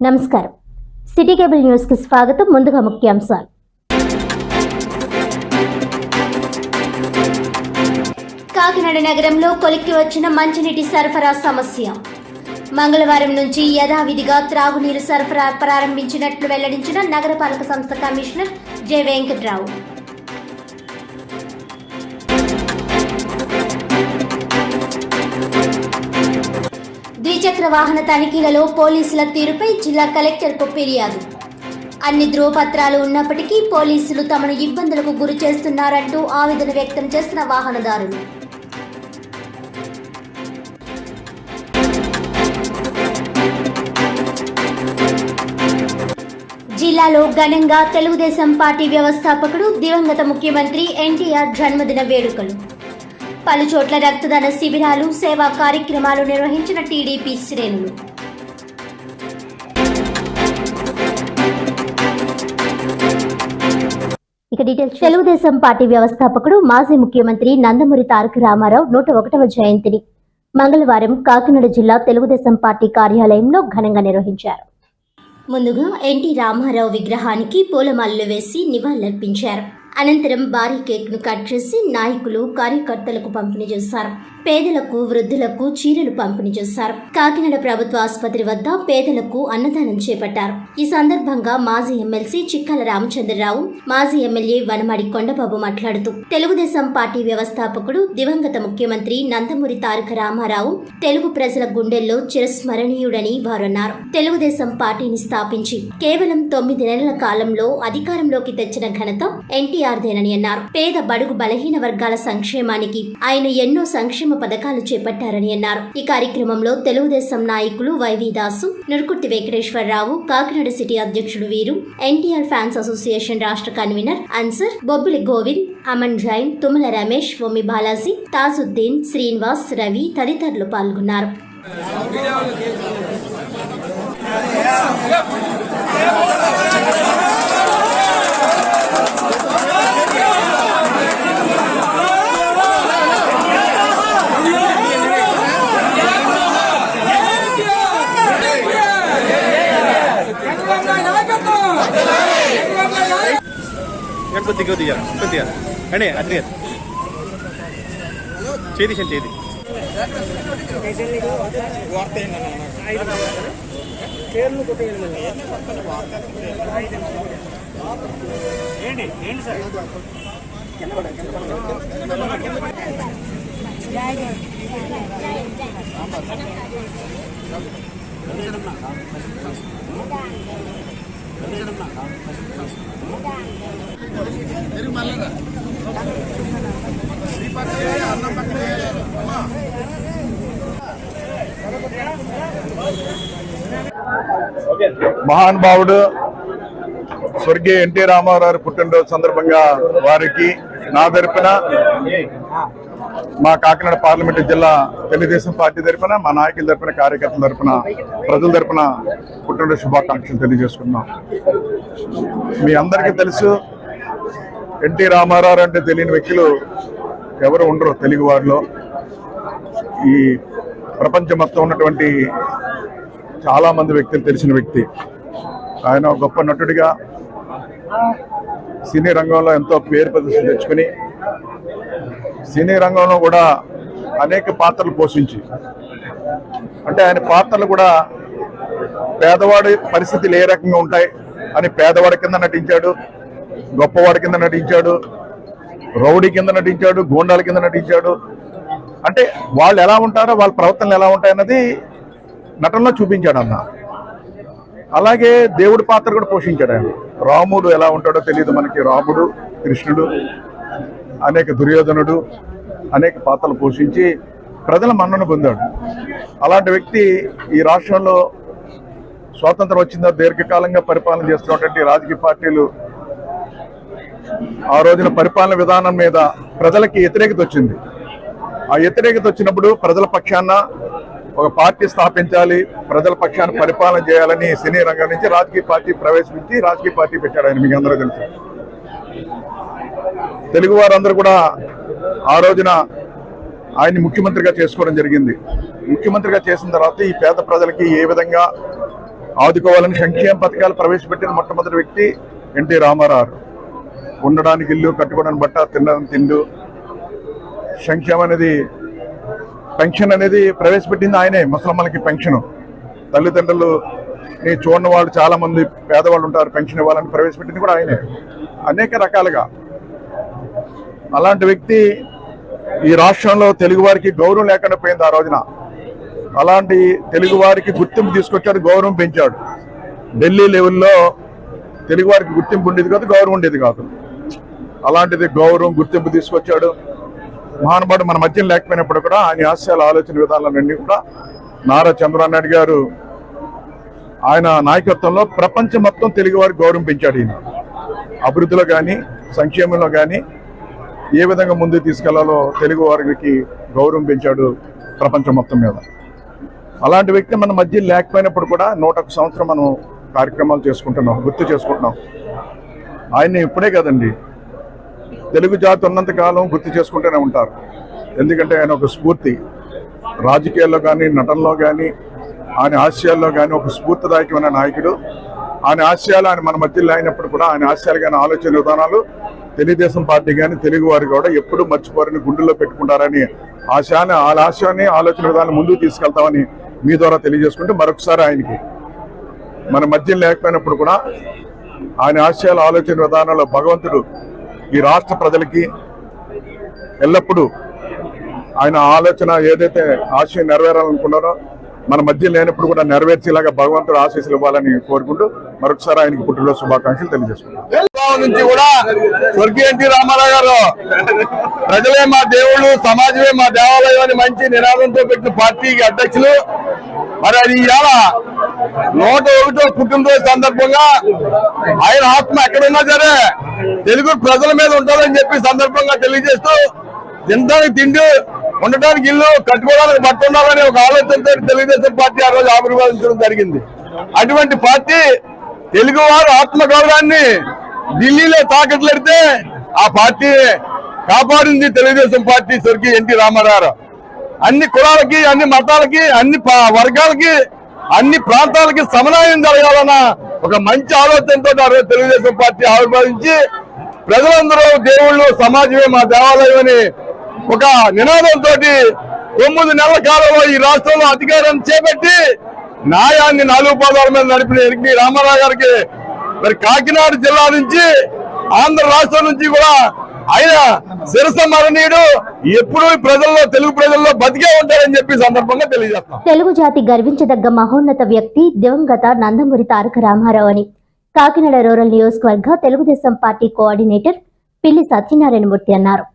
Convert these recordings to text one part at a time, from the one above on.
నమస్కారం. City cable news కి స్వాగతం. ముందుగా ముఖ్యాంశాలు. కాకినాడ నగరంలో కొలిక్కి వచ్చిన మంచినీటి సరఫరా సమస్య. మంగళవారం నుంచి యథావిధిగా త్రాగునీరు సరఫరా ప్రారంభించినట్లు వెల్లడించిన నగరపాలక సంస్థ కమిషనర్ జె వెంకట్రావు. ద్విచక్ర వాహన తనిఖీలలో పోలీసుల తీరుపై జిల్లా కలెక్టర్కు ఫిర్యాదు. అన్ని ధ్రువపత్రాలు ఉన్నప్పటికీ పోలీసులు తమను ఇబ్బందులకు గురి చేస్తున్నారంటూ ఆవేదన వ్యక్తం చేసిన వాహనదారులు. జిల్లాలో ఘనంగా తెలుగుదేశం పార్టీ వ్యవస్థాపకుడు దివంగత ముఖ్యమంత్రి ఎన్టీఆర్ జన్మదిన వేడుకలు. పలుచోట్ల రక్తదాన శిబిరాలు, సేవా కార్యక్రమాలు నిర్వహించిన టీడీపీ శ్రేణులు. ఇక డీటెయిల్స్. తెలుగుదేశం పార్టీ వ్యవస్థాపకుడు మాజీ ముఖ్యమంత్రి నందమూరి తారక రామారావు 101వ జయంతిని మంగళవారం కాకినాడ జిల్లా తెలుగుదేశం పార్టీ కార్యాలయంలో ఘనంగా నిర్వహించారు. ముందుగా ఎన్టీ రామారావు విగ్రహానికి పూలమాలలు వేసి నివాళులర్పించారు. అనంతరం భారీ కేక్ను కట్ చేసి నాయకులు, కార్యకర్తలకు పంపిణీ చేశారు. పేదలకు, వృద్ధులకు చీరలు పంపిణీ చేశారు. కాకినాడ ప్రభుత్వ ఆసుపత్రి వద్ద పేదలకు అన్నదానం చేపట్టారు. ఈ సందర్భంగా మాజీ ఎమ్మెల్సీ చిక్కల రామచంద్రరావు, మాజీ ఎమ్మెల్యే వనమాడి కొండబాబు మాట్లాడుతూ తెలుగుదేశం పార్టీ వ్యవస్థాపకుడు దివంగత ముఖ్యమంత్రి నందమూరి తారక రామారావు తెలుగు ప్రజల గుండెల్లో చిరస్మరణీయుడని వారు అన్నారు. తెలుగుదేశం పార్టీని స్థాపించి కేవలం 9 నెలల కాలంలో అధికారంలోకి తెచ్చిన ఘనత ఎన్టీఆర్దేనని అన్నారు. పేద, బడుగు, బలహీన వర్గాల సంక్షేమానికి ఆయన ఎన్నో సంక్షేమ పథకాలు చేపట్టారని అన్నారు. ఈ కార్యక్రమంలో తెలుగుదేశం నాయకులు వైవి దాసు, నురుకుర్తి వెంకటేశ్వరరావు, కాకినాడ సిటీ అధ్యక్షుడు వీరు, ఎన్టీఆర్ ఫ్యాన్స్ అసోసియేషన్ రాష్ట్ర కన్వీనర్ అన్సర్, బొబ్బిలి గోవింద్, అమన్ జైన్, తుమ్మల రమేష్, వొమ్మి బాలాజీ, తాజుద్దీన్, శ్రీనివాస్, రవి తదితరులు పాల్గొన్నారు. కొద్దిగా అండి అది చేది ఏంటి సార్ మహానుభావుడు స్వర్గీయ ఎన్టీ రామారావు పుట్టినరోజు సందర్భంగా వారికి నా తరపున, మా కాకినాడ పార్లమెంటు జిల్లా తెలుగుదేశం పార్టీ తరపున, మా నాయకుల తరపున, కార్యకర్తల తరపున, ప్రజల తరపున పుట్టినరోజు శుభాకాంక్షలు తెలియజేసుకున్నాం. మీ అందరికీ తెలుసు, ఎన్టీ రామారావు అంటే తెలియని వ్యక్తులు ఎవరు ఉండరు తెలుగు వారిలో. ఈ ప్రపంచం మొత్తం ఉన్నటువంటి చాలా మంది వ్యక్తులు తెలిసిన వ్యక్తి. ఆయన గొప్ప నటుడిగా సినీ రంగంలో ఎంతో పేరు ప్రతిష్ట తెచ్చుకుని సినీ రంగంలో కూడా అనేక పాత్రలు పోషించి, అంటే ఆయన పాత్రలు కూడా పేదవాడి పరిస్థితులు ఏ రకంగా ఉంటాయి అని పేదవాడి కింద నటించాడు, గొప్పవాడి కింద నటించాడు, రౌడీ కింద నటించాడు, గూండాల కింద నటించాడు. అంటే వాళ్ళు ఎలా ఉంటారో, వాళ్ళ ప్రవర్తనలు ఎలా ఉంటాయన్నది నటనలో చూపించాడు అన్న. అలాగే దేవుడి పాత్ర కూడా పోషించాడు ఆయన. రాముడు ఎలా ఉంటాడో తెలియదు మనకి. రాముడు, కృష్ణుడు, అనేక దుర్యోధనుడు, అనేక పాత్రలు పోషించి ప్రజల మన్నను పొందాడు. అలాంటి వ్యక్తి ఈ రాష్ట్రంలో స్వాతంత్రం వచ్చిందో దీర్ఘకాలంగా పరిపాలన చేస్తున్నటువంటి రాజకీయ పార్టీలు ఆ రోజున పరిపాలన విధానం మీద ప్రజలకి వ్యతిరేకత వచ్చింది. ఆ వ్యతిరేకత వచ్చినప్పుడు ప్రజల పక్షాన ఒక పార్టీ స్థాపించాలి, ప్రజల పక్షాన పరిపాలన చేయాలని సినీ రంగం నుంచి రాజకీయ పార్టీ ప్రవేశించి రాజకీయ పార్టీ పెట్టాడు ఆయన. మీకు అందరూ తెలుసు. తెలుగు వారందరూ కూడా ఆ రోజున ఆయన్ని ముఖ్యమంత్రిగా చేసుకోవడం జరిగింది. ముఖ్యమంత్రిగా చేసిన తర్వాత ఈ పేద ప్రజలకి ఏ విధంగా ఆదుకోవాలని సంక్షేమ పథకాలు ప్రవేశపెట్టిన మొట్టమొదటి వ్యక్తి ఎన్టీ రామారావు. ఉండడానికి ఇల్లు, కట్టుకోవడానికి బట్ట, తినడానికి తిండు, సంక్షేమం అనేది, పెన్షన్ అనేది ప్రవేశపెట్టింది ఆయనే. ముసలమ్మలకి పెన్షన్, తల్లిదండ్రులు చూడని వాళ్ళు చాలా మంది పేదవాళ్ళు ఉంటారు, పెన్షన్ ఇవ్వాలని ప్రవేశపెట్టింది కూడా ఆయనే. అనేక రకాలుగా అలాంటి వ్యక్తి ఈ రాష్ట్రంలో తెలుగు వారికి గౌరవం లేకుండా పోయింది ఆ రోజున. అలాంటి తెలుగు వారికి గుర్తింపు తీసుకొచ్చాడు, గౌరవం పెంచాడు. ఢిల్లీ లెవెల్లో తెలుగు వారికి గుర్తింపు ఉండేది కాదు, గౌరవం ఉండేది కాదు. అలాంటిది గౌరవం, గుర్తింపు తీసుకొచ్చాడు. మహానుభావుడు మన మధ్య లేకపోయినప్పుడు కూడా ఆయన ఆశయాల ఆలోచన విధానాలన్నీ కూడా నారా చంద్రబాబు నాయుడు గారు ఆయన నాయకత్వంలో ప్రపంచం మొత్తం తెలుగు వారికి గౌరవం పెంచాడు. ఈయన అభివృద్ధిలో కానీ సంక్షేమంలో కానీ ఏ విధంగా ముందుకు తీసుకెళ్లాలో తెలుగు వారికి గౌరవం పెంచాడు ప్రపంచం మొత్తం మీద. అలాంటి వ్యక్తి మన మధ్య లేకపోయినప్పుడు కూడా 101 సంవత్సరం మనం కార్యక్రమాలు చేసుకుంటున్నాం, గుర్తు చేసుకుంటున్నాం. ఆయన్ని ఇప్పుడే కదండి, తెలుగు జాతి ఉన్నంత కాలం గుర్తు చేసుకుంటూనే ఉంటారు. ఎందుకంటే ఆయన ఒక స్ఫూర్తి, రాజకీయాల్లో కానీ నటనలో కానీ ఆయన ఆశయాల్లో కానీ ఒక స్ఫూర్తిదాయకమైన నాయకుడు. ఆయన ఆశయాలు ఆయన మన మధ్యలో అయినప్పుడు కూడా ఆయన ఆశయాలు కానీ ఆలోచన విధానాలు తెలుగుదేశం పార్టీ కానీ తెలుగు వారు కూడా ఎప్పుడూ మర్చిపోరని, గుండెల్లో పెట్టుకుంటారని ఆశయాన్ని ఆలోచన విధానం ముందుకు తీసుకెళ్తామని మీ ద్వారా తెలియజేసుకుంటూ మరొకసారి ఆయనకి మన మధ్య లేకపోయినప్పుడు కూడా ఆయన ఆశయాల ఆలోచన విధానాల్లో భగవంతుడు ఈ రాష్ట్ర ప్రజలకి ఎల్లప్పుడూ ఆయన ఆలోచన ఏదైతే ఆశయం నెరవేరాలనుకున్నారో మన మధ్య లేనప్పుడు కూడా నెరవేర్చేలాగా భగవంతుడు ఆశీస్సులు ఇవ్వాలని కోరుకుంటూ మరొకసారి ఆయనకి పుట్టినరోజు శుభాకాంక్షలు తెలియజేసుకుంటాం. నుంచి కూడా స్వర్గీయ ఎన్టీ రామారావు గారు ప్రజలే మా దేవుళ్ళు, సమాజమే మా దేవాలయం అని మంచి నినాదంతో పెట్టిన పార్టీకి అధ్యక్షులు. మరి అది ఇవాళ 101వ పుట్టినరోజు సందర్భంగా ఆయన ఆత్మ ఎక్కడున్నా సరే తెలుగు ప్రజల మీద ఉంటుందని చెప్పి సందర్భంగా తెలియజేస్తూ, తినడానికి తిండి, ఉండటానికి ఇల్లు, కట్టుకోవడానికి బట్ట ఉండాలని ఒక ఆలోచనతో తెలుగుదేశం పార్టీ ఆ రోజు ఆవిర్భవించడం జరిగింది. అటువంటి పార్టీ తెలుగువారు ఆత్మగౌరవాన్ని ఢిల్లీలో తాకట్లెడితే ఆ పార్టీ కాపాడింది తెలుగుదేశం పార్టీ, స్వర్గీయ ఎన్టీ రామారావు. అన్ని కులాలకి, అన్ని మతాలకి, అన్ని వర్గాలకి, అన్ని ప్రాంతాలకి సమన్వయం జరగాలన్న ఒక మంచి ఆలోచనతో ఆ రోజు తెలుగుదేశం పార్టీ ఆవిర్భవించి ప్రజలందరూ దేవుళ్ళు, సమాజమే మా దేవాలయం అని ఒక నినాదంతో 9 నెలల కాలంలో ఈ రాష్ట్రంలో అధికారం చేపట్టి న్యాయాన్ని 4 పాదాల మీద నడిపిన ఎన్టీ రామారావు గారికి మరి కాకినాడ జిల్లా నుంచి, ఆంధ్ర రాష్ట్రం నుంచి కూడా ఆయన శిరస మరణీయుడు. ఎప్పుడూ ప్రజల్లో, తెలుగు ప్రజల్లో బతికే ఉంటారని చెప్పి సందర్భంగా తెలియజేస్తాం. తెలుగు జాతి గర్వించదగ్గ మహోన్నత వ్యక్తి దివంగత నందమూరి తారక రామారావు అని కాకినాడ రూరల్ నియోజకవర్గ తెలుగుదేశం పార్టీ కోఆర్డినేటర్ పిల్లి సత్యనారాయణమూర్తి అన్నారు.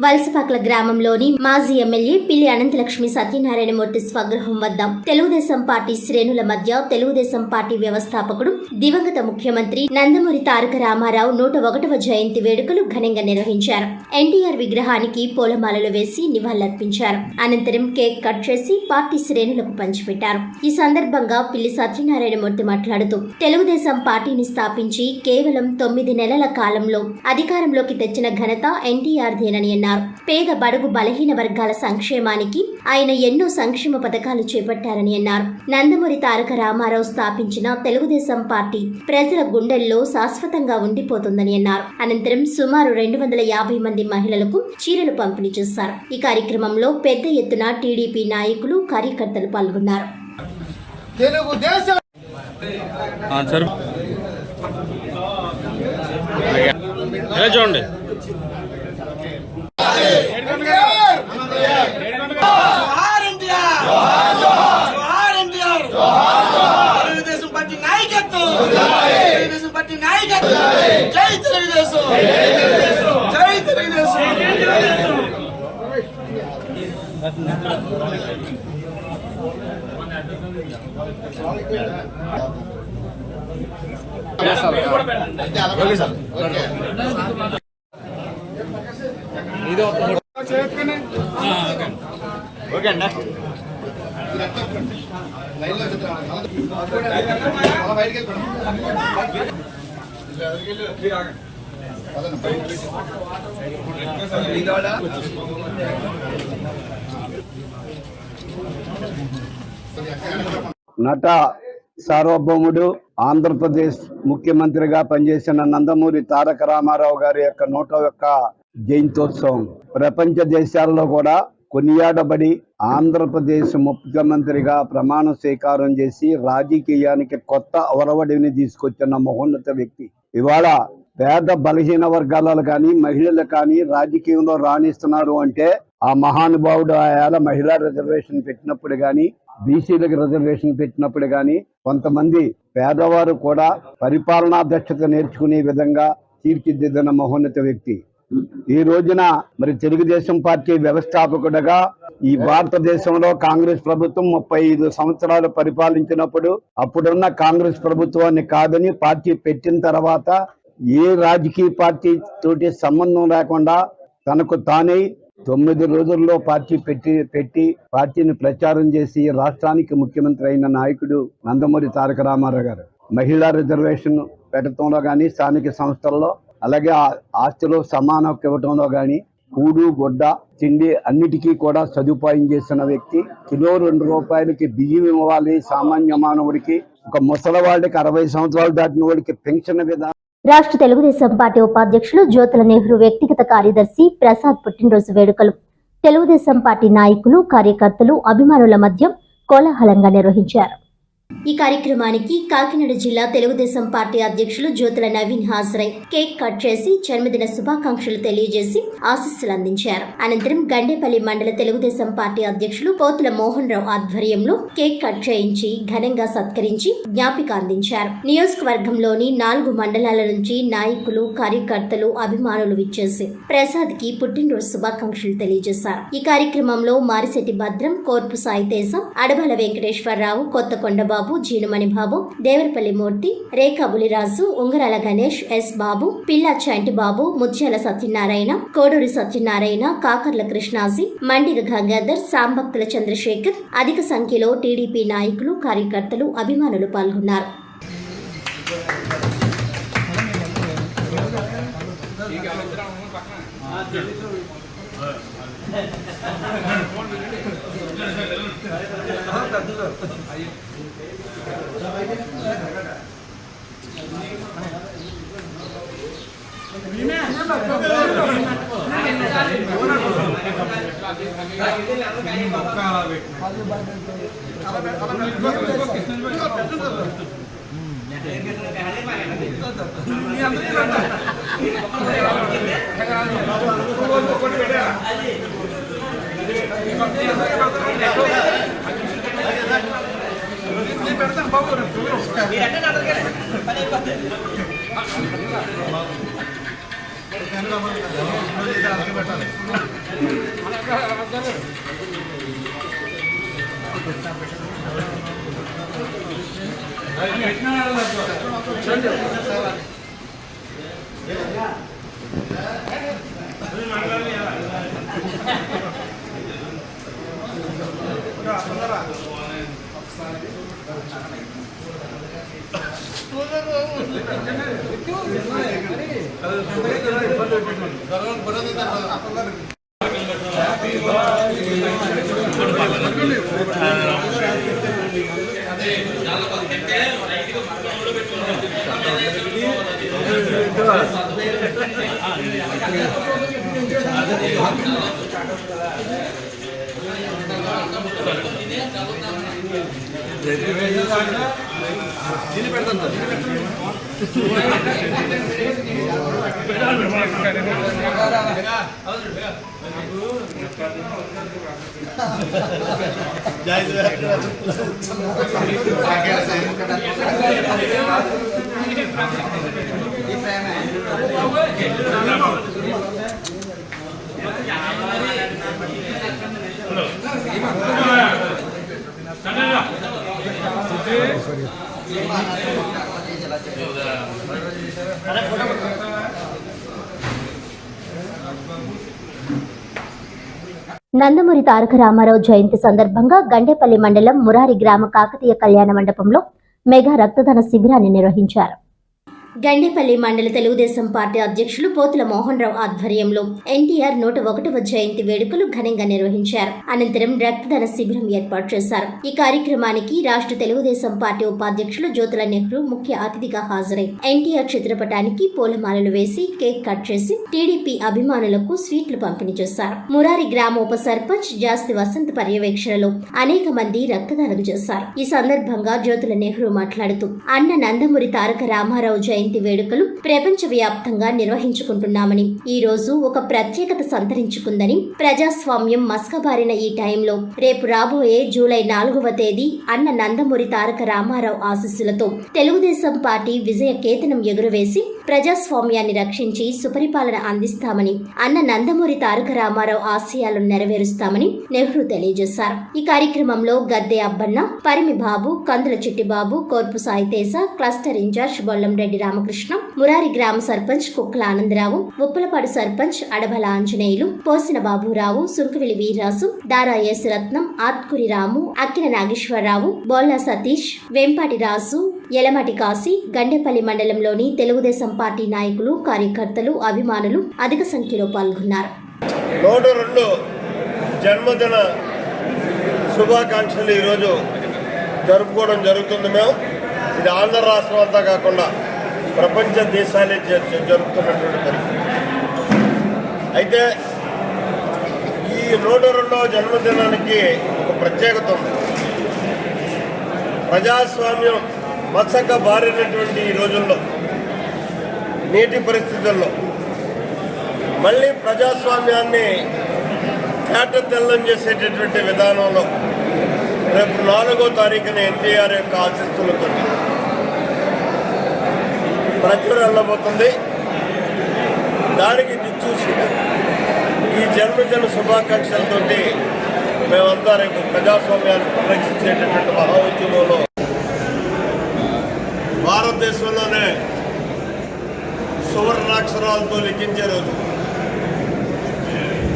వలసపాకల గ్రామంలోని మాజీ ఎమ్మెల్యే పిల్లి అనంతలక్ష్మి సత్యనారాయణమూర్తి స్వగృహం వద్ద తెలుగుదేశం పార్టీ శ్రేణుల మధ్య తెలుగుదేశం పార్టీ వ్యవస్థాపకుడు దివంగత ముఖ్యమంత్రి నందమూరి తారక రామారావు 101వ జయంతి వేడుకలు ఘనంగా నిర్వహించారు. ఎన్టీఆర్ విగ్రహానికి పూలమాలలు వేసి నివాళులర్పించారు. అనంతరం కేక్ కట్ చేసి పార్టీ శ్రేణులకు పంచిపెట్టారు. ఈ సందర్భంగా పిల్లి సత్యనారాయణమూర్తి మాట్లాడుతూ, తెలుగుదేశం పార్టీని స్థాపించి కేవలం 9 నెలల కాలంలో అధికారంలోకి తెచ్చిన ఘనత ఎన్టీఆర్దేనని అన్నారు. పేద, బడుగు, బలహీన వర్గాల సంక్షేమానికి ఆయన ఎన్నో సంక్షేమ పథకాలు చేపట్టారని అన్నారు. నందమూరి తారక రామారావు స్థాపించిన తెలుగుదేశం పార్టీ ప్రజల గుండెల్లో శాశ్వతంగా ఉండిపోతుందని అన్నారు. అనంతరం సుమారు 250 మంది మహిళలకు చీరలు పంపిణీ చేశారు. ఈ కార్యక్రమంలో పెద్ద ఎత్తున టీడీపీ నాయకులు, కార్యకర్తలు పాల్గొన్నారు. చూడండి, తెలుగుదేశం పార్టీ నాయకత్వం, తెలుగుదేశం పార్టీ నాయకత్వం, జై తెలుగుదేశం, జై తెలుగుదేశం. ఓకే అండి. నట సార్వభౌముడు ఆంధ్రప్రదేశ్ ముఖ్యమంత్రిగా పనిచేసిన నందమూరి తారక రామారావు గారి యొక్క 101వ జయంతోత్సవం ప్రపంచ దేశాల్లో కూడా కొనియాడబడి ఆంధ్రప్రదేశ్ ముఖ్యమంత్రిగా ప్రమాణ స్వీకారం చేసి రాజకీయానికి కొత్త ఒరవడిని తీసుకొచ్చిన మహోన్నత వ్యక్తి. ఇవాళ పేద బలహీన వర్గాలలో కానీ మహిళలు కానీ రాజకీయంలో రాణిస్తున్నారు అంటే ఆ మహానుభావుడు ఆయాల మహిళా రిజర్వేషన్ పెట్టినప్పుడు కానీ బీసీలకు రిజర్వేషన్ పెట్టినప్పుడు కానీ కొంతమంది పేదవారు కూడా పరిపాలనా దక్షత నేర్చుకునే విధంగా తీర్చిదిద్దిన మహోన్నత వ్యక్తి. ఈ రోజున మరి తెలుగుదేశం పార్టీ వ్యవస్థాపకుడిగా ఈ భారతదేశంలో కాంగ్రెస్ ప్రభుత్వం 35 సంవత్సరాలు పరిపాలించినప్పుడు అప్పుడున్న కాంగ్రెస్ ప్రభుత్వాన్ని కాదని పార్టీ పెట్టిన తర్వాత ఏ రాజకీయ పార్టీ తోటి సంబంధం లేకుండా తనకు తానే 9 రోజుల్లో పార్టీ పెట్టి పార్టీని ప్రచారం చేసి రాష్ట్రానికి ముఖ్యమంత్రి అయిన నాయకుడు నందమూరి తారక రామారావు గారు. మహిళా రిజర్వేషన్ పెట్టడంలో కానీ స్థానిక సంస్థల్లో అలాగే ఆస్తిలో సమానం ఇవ్వడంలో కానీ కూడు గుడ్డ తిండి అన్నిటికీ కూడా సదుపాయం చేసిన వ్యక్తి. కిలో 2 రూపాయలకి బియ్యం ఇవ్వాలి సామాన్య మానవుడికి. ఒక ముసలివాడికి 60 సంవత్సరాలు దాటిన వాడికి పెన్షన్ విధానం. రాష్ట్ర తెలుగుదేశం పార్టీ ఉపాధ్యక్షులు జ్యోతుల నెహ్రూ వ్యక్తిగత కార్యదర్శి ప్రసాద్ పుట్టినరోజు వేడుకలు తెలుగుదేశం పార్టీ నాయకులు కార్యకర్తలు అభిమానుల మధ్య కోలాహలంగా నిర్వహించారు. ఈ కార్యక్రమానికి కాకినాడ జిల్లా తెలుగుదేశం పార్టీ అధ్యక్షులు జ్యోతుల నవీన్ హాజరై కేక్ కట్ చేసి జన్మదిన శుభాకాంక్షలు తెలియజేసి ఆశీస్సులు అందించారు. అనంతరం గండేపల్లి మండల తెలుగుదేశం పార్టీ అధ్యక్షులు పోతుల మోహన్ రావు ఆధ్వర్యంలో కేక్ కట్ చేయించి ఘనంగా సత్కరించి జ్ఞాపిక అందించారు. నియోజకవర్గంలోని 4 మండలాల నుంచి నాయకులు కార్యకర్తలు అభిమానులు విచ్చేసి ప్రసాద్ కి పుట్టినరోజు శుభాకాంక్షలు తెలియజేశారు. ఈ కార్యక్రమంలో మారిశెట్టి భద్రం, కోర్పు సాయి తేజం, అడబాల వెంకటేశ్వరరావు, కొత్తకొండ బాబు, జీనుమణి బాబు, దేవరపల్లి మూర్తి, రేఖా బులిరాజు, ఉంగరాల గణేష్, ఎస్ బాబు, పిల్ల చంటి బాబు, ముత్యాల సత్యనారాయణ, కోడూరి సత్యనారాయణ, కాకర్ల కృష్ణాజీ, మండిగ గంగాధర్, సాంభక్తుల చంద్రశేఖర్, అధిక సంఖ్యలో టీడీపీ నాయకులు కార్యకర్తలు అభిమానులు పాల్గొన్నారు. నందమూరి తారక రామారావు జయంతి సందర్భంగా గండేపల్లి మండలం మురారి గ్రామ కాకతీయ కళ్యాణ మండపంలో మెగా రక్తదాన శిబిరాన్ని నిర్వహించారు. గండేపల్లి మండల తెలుగుదేశం పార్టీ అధ్యక్షులు పోతుల మోహన్ రావు ఆధ్వర్యంలో ఎన్టీఆర్ 101వ జయంతి వేడుకలు ఘనంగా నిర్వహించారు. అనంతరం రక్తదాన శిబిరం ఏర్పాటు చేశారు. ఈ కార్యక్రమానికి రాష్ట్ర తెలుగుదేశం పార్టీ ఉపాధ్యక్షులు జ్యోతుల నెహ్రూ ముఖ్య అతిథిగా హాజరై ఎన్టీఆర్ చిత్రపటానికి పూలమాలలు వేసి కేక్ కట్ చేసి టీడీపీ అభిమానులకు స్వీట్లు పంపిణీ చేశారు. మురారి గ్రామ ఉప సర్పంచ్ జాస్తి వసంత్ పర్యవేక్షణలో అనేక మంది రక్తదానం చేశారు. ఈ సందర్భంగా జ్యోతుల నెహ్రూ మాట్లాడుతూ అన్న నందమూరి తారక రామారావు జయంతి వేడుకలు ప్రపంచ వ్యాప్తంగా నిర్వహించుకుంటున్నామని, ఈ రోజు ఒక ప్రత్యేకత సంతరించుకుందని, ప్రజాస్వామ్యం మస్కబారిన ఈ టైంలో రేపు రాబోయే జూలై 4వ తేదీ అన్న నందమూరి తారక రామారావు ఆశీస్సులతో తెలుగుదేశం పార్టీ విజయ కేతనం ఎగురవేసి ప్రజాస్వామ్యాన్ని రక్షించి సుపరిపాలన అందిస్తామని, అన్న నందమూరి తారక రామారావు ఆశయాలను నెరవేరుస్తామని నెహ్రూ తెలియజేశారు. ఈ కార్యక్రమంలో గద్దె అబ్బన్న, పరిమి బాబు, కందుల చిట్టిబాబు, కోర్పు సాయితేజ, క్లస్టర్ ఇన్ఛార్జ్ బొల్లంరెడ్డి రామకృష్ణ, మురారి గ్రామ సర్పంచ్ కుక్కల ఆనందరావు, ఉప్పలపాడు సర్పంచ్ అడబల ఆంజనేయులు, పోసిన బాబురావు, సుంకవిలి వీర్రాసు, దారా ఎస్ రత్నం, ఆత్కూరి రాము, అక్కిన నాగేశ్వరరావు, బోల్లా సతీష్, వెంపాటి రాజు, యలమటి కాశీ, గండేపల్లి మండలంలోని తెలుగుదేశం పార్టీ నాయకులు, కార్యకర్తలు, అభిమానులు అధిక సంఖ్యలో పాల్గొన్నారు. 102 జన్మదిన శుభాకాంక్షలు ఈరోజు జరుపుకోవడం జరుగుతుంది. మేము ఇది ఆంధ్ర రాష్ట్రం అంతా కాకుండా ప్రపంచ దేశాలే జరుపుతున్నటువంటి పరిస్థితి. అయితే ఈ 102వ జన్మదినానికి ఒక ప్రత్యేకత ఉంది. ప్రజాస్వామ్యం మచ్చక బారినటువంటి ఈ రోజుల్లో, నేటి పరిస్థితుల్లో మళ్ళీ ప్రజాస్వామ్యాన్ని తేటతెల్లం చేసేటటువంటి విధానంలో రేపు 4వ తారీఖున ఎన్టీఆర్ యొక్క ఆశీస్సులతో ప్రచురణ వెళ్ళబోతుంది. దానికి దిక్చూసి ఈ జన్మదిన శుభాకాంక్షలతో మేమంతా రేపు ప్రజాస్వామ్యాన్ని పరిరక్షించేటటువంటి మహా ఉద్యమంలో భారతదేశంలోనే సువర్ణాక్షరాలతో లిఖించే రోజు.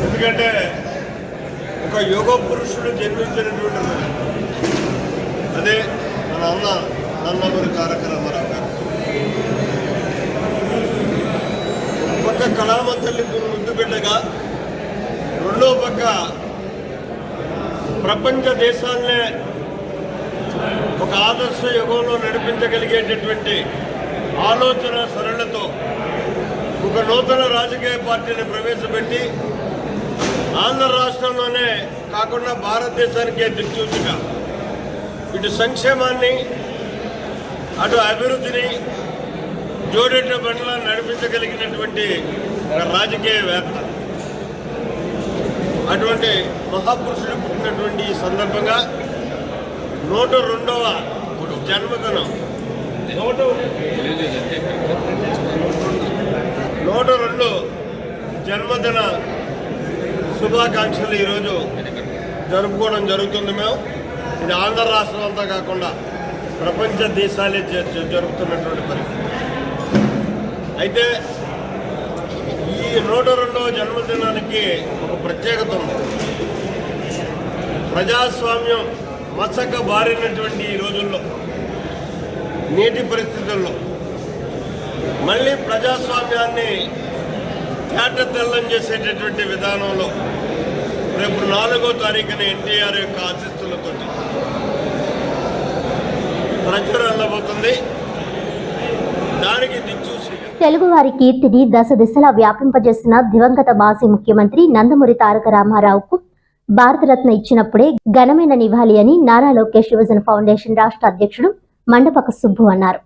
ఎందుకంటే ఒక యుగ పురుషుడు జన్మించినటువంటి రోజు. అదే మన అన్న నందమూరి తారక రామారావు గారు. ఒక పక్క కళామ తల్లి ముద్దు బిడ్డగా, రెండో పక్క ప్రపంచ దేశాలనే ఒక ఆదర్శ యుగంలో నడిపించగలిగేటటువంటి ఆలోచన సరళతో ఒక నూతన రాజకీయ పార్టీని ప్రవేశపెట్టి ఆంధ్ర రాష్ట్రంలోనే కాకుండా భారతదేశానికే దిక్సూచిగా ఇటు సంక్షేమాన్ని అటు అభివృద్ధిని జోడేట బండ్లా నడిపించగలిగినటువంటి ఒక రాజకీయవేత్త. అటువంటి మహాపురుషుడు పుట్టినటువంటి ఈ సందర్భంగా 102వ జన్మదినం 102 జన్మదిన శుభాకాంక్షలు ఈరోజు జరుపుకోవడం జరుగుతుంది. మేము ఇది ఆంధ్ర రాష్ట్రం అంతా కాకుండా ప్రపంచ దేశాలే జరుపుతున్నటువంటి పరిస్థితి. అయితే ఈ 102వ జన్మదినానికి ఒక ప్రత్యేకత ఉంది. ప్రజాస్వామ్యం మచ్చక బారినటువంటి ఈ రోజుల్లో, నేటి పరిస్థితుల్లో మళ్ళీ ప్రజాస్వామ్యాన్ని తేటతెల్లం చేసేటటువంటి విధానంలో రేపు 4వ తారీఖున ఎన్టీఆర్ యొక్క ఆశీస్సులతో ప్రచురణ వెళ్ళబోతుంది. దానికి దిక్చూసి తెలుగువారి కీర్తిని దశ దిశలా వ్యాపింపజేసిన దివంగత మాజీ ముఖ్యమంత్రి నందమూరి తారక రామారావుకు భారతరత్న ఇచ్చినప్పుడే ఘనమైన నివాళి అని నారా లోకేష్ యువజన ఫౌండేషన్ రాష్ట్ర అధ్యక్షుడు మండపక సుబ్బు అన్నారు.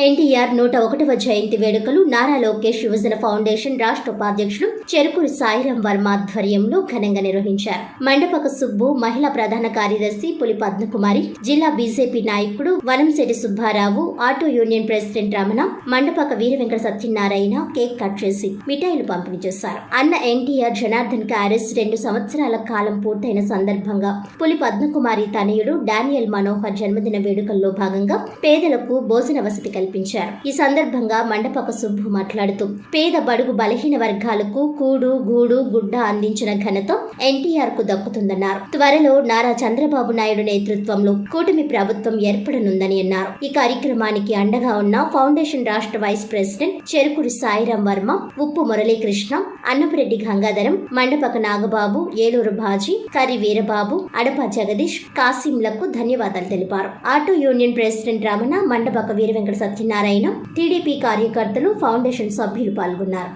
ఎన్టీఆర్ 101వ జయంతి వేడుకలు నారా లోకేష్ యువజన ఫౌండేషన్ రాష్ట్ర ఉపాధ్యక్షుడు చెరుకూరి సాయిరాం వర్మ ఆధ్వర్యంలో ఘనంగా నిర్వహించారు. మండపక సుబ్బు, మహిళా ప్రధాన కార్యదర్శి పులి పద్మకుమారి, జిల్లా బీజేపీ నాయకుడు Vanamsetti Subbarao, auto union president Ramana, Mandapaka Veera Venkata Satyanarayana cake cut చేసి మిఠాయిలు పంపిణీ చేశారు. అన్న ఎన్టీఆర్ జనార్దన్ కి అరెస్ట్ 2 సంవత్సరాల కాలం పూర్తయిన సందర్భంగా పులి పద్మకుమారి తనయుడు డానియల్ మనోహర్ జన్మదిన వేడుకల్లో భాగంగా పేదలకు భోజన వసతి కల్పించారు. కల్పించారు. ఈ సందర్భంగా మండపక సుబ్బు మాట్లాడుతూ పేద బడుగు బలహీన వర్గాలకు కూడు గూడు గుడ్డ అందించిన ఘనత ఎన్టీఆర్ కు దక్కుతుందన్నారు. త్వరలో నారా చంద్రబాబు నాయుడు నేతృత్వంలో కూటమి ప్రభుత్వం ఏర్పడనుందని అన్నారు. ఈ కార్యక్రమానికి అండగా ఉన్న ఫౌండేషన్ రాష్ట్ర వైస్ ప్రెసిడెంట్ చెరుకుడి సాయిరాం వర్మ, ఉప్పు మురళీకృష్ణ, అన్నపురెడ్డి గంగాధరం, మండపక నాగబాబు, ఏలూరు బాజీ, కరి వీరబాబు, అడప జగదీష్, కాసింలకు ధన్యవాదాలు తెలిపారు. Auto union president Ramana, Mandapaka Veeravenkata Satyanarayana, TDP కార్యకర్తలు, ఫౌండేషన్ సభ్యులు పాల్గొన్నారు.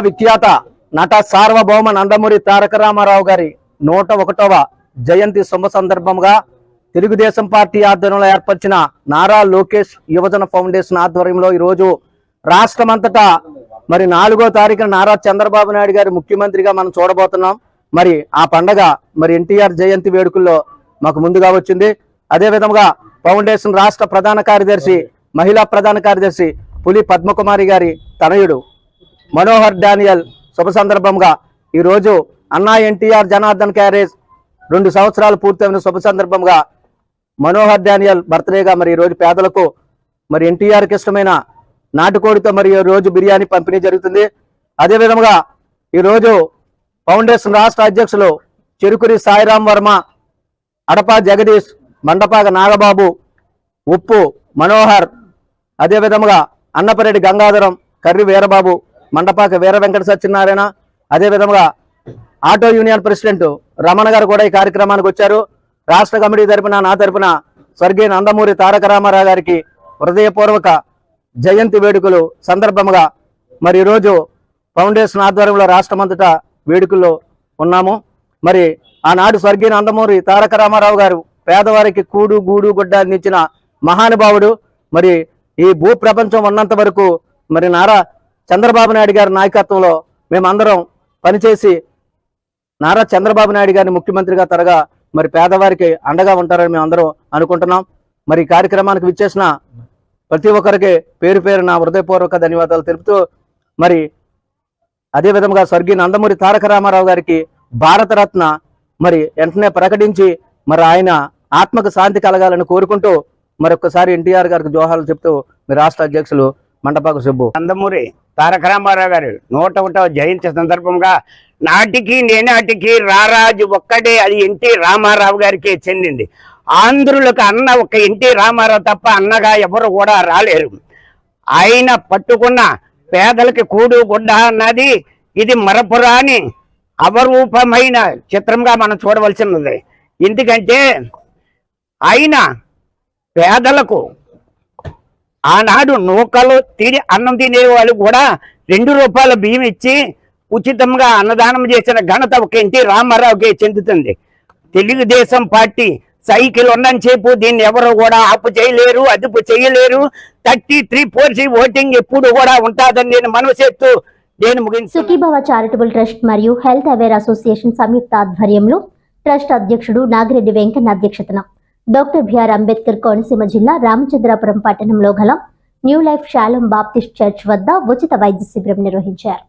విఖ్యాత నట సార్వభౌమ నందమూరి తారక రామారావు గారి 101వ జయంతి శుభ సందర్భంగా తెలుగుదేశం పార్టీ ఆధ్వర్యంలో ఏర్పరిచిన నారా లోకేష్ యువజన ఫౌండేషన్ ఆధ్వర్యంలో ఈరోజు రాష్ట్రమంతటా మరి 4వ తారీఖున నారా చంద్రబాబు నాయుడు గారి ముఖ్యమంత్రిగా మనం చూడబోతున్నాం. మరి ఆ పండగ మరి ఎన్టీఆర్ జయంతి వేడుకల్లో మాకు ముందుగా వచ్చింది. అదే విధంగా ఫౌండేషన్ రాష్ట్ర ప్రధాన కార్యదర్శి, మహిళా ప్రధాన కార్యదర్శి పులి పద్మకుమారి గారి తనయుడు మనోహర్ డానియల్ శుభ సందర్భంగా ఈరోజు అన్నా ఎన్టీఆర్ జనార్దన్ క్యారేజ్ 2 సంవత్సరాలు పూర్తయిన శుభ సందర్భంగా మనోహర్ డానియల్ బర్త్డేగా మరి ఈరోజు పేదలకు మరి ఎన్టీఆర్కి ఇష్టమైన నాటుకోడితో మరి రోజు బిర్యానీ పంపిణీ జరుగుతుంది. అదే విధంగా ఈరోజు ఫౌండేషన్ రాష్ట్ర అధ్యక్షులు చెరుకురి సాయిరాం వర్మ, అడప జగదీష్, మండపాక నాగబాబు, ఉప్పు మనోహర్, అదే విధంగా అన్నపరెడ్డి గంగాధరం, కర్రి వీరబాబు, మండపాక వీర వెంకట సత్యనారాయణ, అదే విధంగా ఆటో యూనియన్ ప్రెసిడెంట్ రమణ గారు కూడా ఈ కార్యక్రమానికి వచ్చారు. రాష్ట్ర కమిటీ తరపున, నా తరపున స్వర్గీయ నందమూరి తారక రామారావు గారికి హృదయపూర్వక జయంతి వేడుకలు సందర్భంగా మరి ఈరోజు ఫౌండేషన్ ఆధ్వర్యంలో రాష్ట్రమంతటా వేడుకల్లో ఉన్నాము. మరి ఆనాడు స్వర్గీయ నందమూరి తారక రామారావు గారు పేదవారికి కూడు గూడు గుడ్డ అందించిన మహానుభావుడు. మరి ఈ భూ ప్రపంచం ఉన్నంత వరకు మరి నారా చంద్రబాబు నాయుడు గారి నాయకత్వంలో మేమందరం పనిచేసి నారా చంద్రబాబు నాయుడు గారిని ముఖ్యమంత్రిగా త్వరగా మరి పేదవారికి అండగా ఉంటారని మేము అందరం అనుకుంటున్నాం. మరి ఈ కార్యక్రమానికి విచ్చేసిన ప్రతి ఒక్కరికి పేరు పేరు నా హృదయపూర్వక ధన్యవాదాలు తెలుపుతూ మరి అదే విధంగా స్వర్గీయ నందమూరి తారక రామారావు గారికి భారతరత్న మరి వెంటనే ప్రకటించి మరి ఆయన ఆత్మకు శాంతి కలగాలని కోరుకుంటూ మరొకసారి ఎన్టీఆర్ గారికి జోహార్లు చెప్తూ మీ రాష్ట్ర అధ్యక్షులు మండపాక సుబ్బు. నందమూరి తారక రామారావు గారు 101వ జయంతి సందర్భంగా నాటికి నేనాటికి రారాజు ఒక్కడే, అది ఎన్టీ రామారావు గారికి చెందింది. ఆంధ్రులకు అన్న ఒక ఎన్టీ రామారావు తప్ప అన్నగా ఎవరు కూడా రాలేరు. ఆయన పట్టుకున్న పేదలకి కూడు గుడ్డ అన్నది ఇది మరపురాని అపరూపమైన చిత్రంగా మనం చూడవలసినది. ఎందుకంటే ఆయన పేదలకు ఆనాడు నూకలు తిని అన్నం తినే వాళ్ళు కూడా 2 రూపాయల బియ్యం ఇచ్చి ఉచితంగా అన్నదానం చేసిన ఘనత ఒక ఎన్టీ రామారావుకి చెందుతుంది. తెలుగుదేశం పార్టీ సైకిల్ ఉన్నని చెప్పు దీన్ని ఎవరు కూడా ఆపు చేయలేరు, అదుపు చేయలేరు. 33% ఓటింగ్ ఎప్పుడు కూడా ఉంటుందని నేను మనవి చేస్తూ నేను ముగించు. సుఖీభవ చారిటబుల్ ట్రస్ట్ మరియు హెల్త్ అవేర్ అసోసియేషన్ సంయుక్త ఆధ్వర్యంలో ట్రస్ట్ అధ్యక్షుడు నాగిరెడ్డి వెంకన్న అధ్యక్షతన డాక్టర్ బిఆర్ అంబేద్కర్ కోనసీమ జిల్లా రామచంద్రాపురం పట్టణంలో గల new life shalom Baptist church వద్ద ఉచిత వైద్య శిబిరం నిర్వహించారు.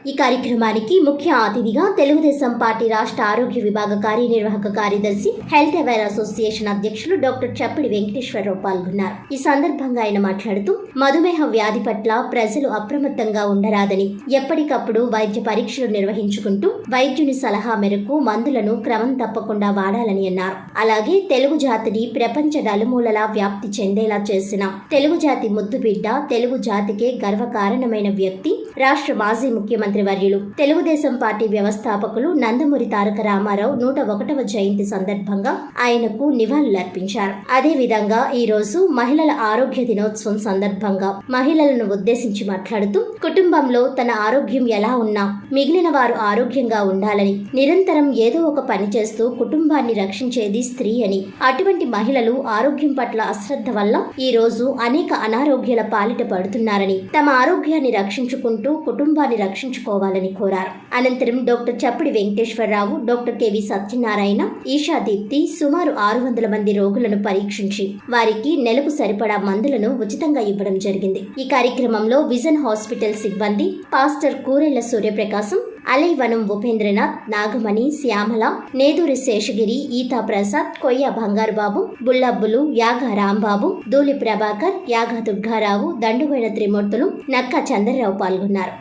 ఈ కార్యక్రమానికి ముఖ్య అతిథిగా తెలుగుదేశం పార్టీ రాష్ట్ర ఆరోగ్య విభాగ కార్యనిర్వాహక కార్యదర్శి హెల్త్ అవేర్ అసోసియేషన్ అధ్యక్షులు డాక్టర్ చప్పిడి వెంకటేశ్వరరావు పాల్గొన్నారు. ఈ సందర్భంగా ఆయన మాట్లాడుతూ మధుమేహ వ్యాధి పట్ల ప్రజలు అప్రమత్తంగా ఉండరాదని, ఎప్పటికప్పుడు వైద్య పరీక్షలు నిర్వహించుకుంటూ వైద్యుని సలహా మేరకు మందులను క్రమం తప్పకుండా వాడాలని అన్నారు. అలాగే తెలుగు జాతిని ప్రపంచ నలుమూలలా వ్యాప్తి చెందేలా చేసిన తెలుగు జాతి ముద్దుబిడ్డ, తెలుగు జాతికే గర్వకారణమైన వ్యక్తి, రాష్ట్ర మాజీ ముఖ్యమంత్రి వర్యులు తెలుగుదేశం పార్టీ వ్యవస్థాపకులు నందమూరి తారక రామారావు 101వ జయంతి సందర్భంగా ఆయనకు నివాళులర్పించారు. అదే విధంగా ఈ రోజు మహిళల ఆరోగ్య దినోత్సవం సందర్భంగా మహిళలను ఉద్దేశించి మాట్లాడుతూ కుటుంబంలో తన ఆరోగ్యం ఎలా ఉన్నా మిగిలిన వారు ఆరోగ్యంగా ఉండాలని నిరంతరం ఏదో ఒక పని చేస్తూ కుటుంబాన్ని రక్షించేది స్త్రీ అని, అటువంటి మహిళలు ఆరోగ్యం పట్ల అశ్రద్ధ వల్ల ఈ రోజు అనేక అనారోగ్యాల పాలిట పడుతున్నారని, తమ ఆరోగ్యాన్ని రక్షించుకుంటూ కుటుంబాన్ని రక్షించుకోవాలని కోరారు. అనంతరం డాక్టర్ చప్పిడి వెంకటేశ్వరరావు, డాక్టర్ కెవి సత్యనారాయణ, ఈషా దీప్తి సుమారు 600 మంది రోగులను పరీక్షించి వారికి నెలకు సరిపడా మందులను ఉచితంగా ఇవ్వడం జరిగింది. ఈ కార్యక్రమంలో విజన్ హాస్పిటల్ సిబ్బంది, పాస్టర్ కూరెళ్ల సూర్యప్రకాశం, అలైవనం ఉపేంద్రనాథ్, నాగమణి, శ్యామల, నేదూరి శేషగిరి, ఈతా ప్రసాద్, కొయ్య బంగారుబాబు, బుల్లబ్బులు, యాగా రాంబాబు, దూలి ప్రభాకర్, యాగా దుర్గారావు, దండుబోయిన త్రిమూర్తులు, నక్క చంద్రరావు పాల్గొన్నారు.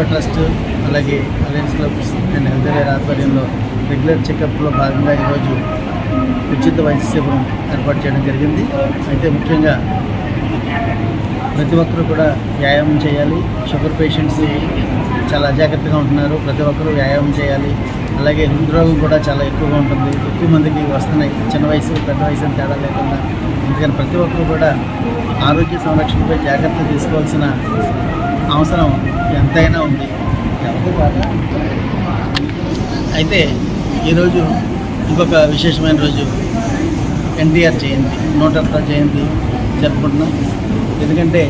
ట్రస్ట్ అలాగే alliance clubs and health care ఆధ్వర్యంలో రెగ్యులర్ చెకప్లో భాగంగా ఈరోజు ఉచిత వైద్య శిబిరం ఏర్పాటు చేయడం జరిగింది. అయితే ముఖ్యంగా ప్రతి ఒక్కరూ కూడా వ్యాయామం చేయాలి. షుగర్ పేషెంట్స్ చాలా అజాగ్రత్తగా ఉంటున్నారు. ప్రతి ఒక్కరూ వ్యాయామం చేయాలి. అలాగే హృద్రోగం కూడా చాలా ఎక్కువగా ఉంటుంది. ఎక్కువ మందికి వస్తున్నాయి, చిన్న వయసు పెద్ద వయసు అని తేడా లేకుండా. అందుకని ప్రతి ఒక్కరూ కూడా ఆరోగ్య సంరక్షణపై జాగ్రత్తలు తీసుకోవాల్సిన అవసరం ఎంతైనా ఉంది. అయితే ఈరోజు ఇంకొక విశేషమైన రోజు ఎన్టీఆర్ జయంతి, 101వ జయంతి జరుపుకుంటున్నాం. ఎందుకంటే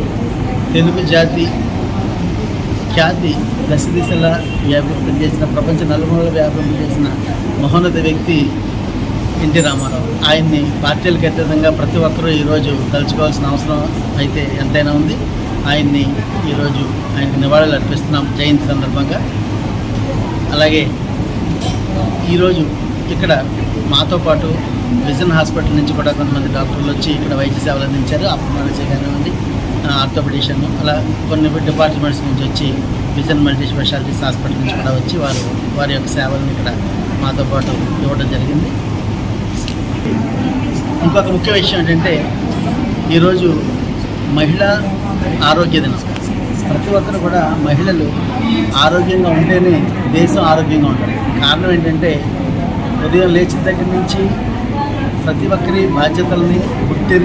తెలుగు జాతి ఖ్యాతి దశ దిశలా వ్యాపింపం చేసిన, ప్రపంచ నలుమూలలు వ్యాపింపం చేసిన మహోన్నత వ్యక్తి ఎన్టీ రామారావు. ఆయన్ని పార్టీలకు అతీతంగా ప్రతి ఒక్కరూ ఈరోజు తలుచుకోవాల్సిన అవసరం అయితే ఎంతైనా ఉంది. ఆయన్ని ఈరోజు ఆయనకు నివాళులు అర్పిస్తున్నాం జయంతి సందర్భంగా. అలాగే ఈరోజు ఇక్కడ మాతో పాటు విజన్ హాస్పిటల్ నుంచి కూడా కొంతమంది డాక్టర్లు వచ్చి ఇక్కడ వైద్య సేవలు అందించారు. అప్రమాలజీ కానివ్వండి, ఆర్థోపెడిషన్, అలా కొన్ని డిపార్ట్మెంట్స్ నుంచి వచ్చి విజన్ మల్టీ స్పెషాలిటీస్ హాస్పిటల్ నుంచి కూడా వచ్చి వారి యొక్క సేవలను ఇక్కడ మాతో పాటు ఇవ్వడం జరిగింది. ఇంకొక ముఖ్య విషయం ఏంటంటే ఈరోజు మహిళా ఆరోగ్య దినం. ప్రతి ఒక్కరు కూడా మహిళలు ఆరోగ్యంగా ఉంటేనే దేశం ఆరోగ్యంగా ఉంటుంది. కారణం ఏంటంటే ఉదయం లేచిన దగ్గర నుంచి ప్రతి ఒక్కరి బాధ్యతల్ని గుర్తు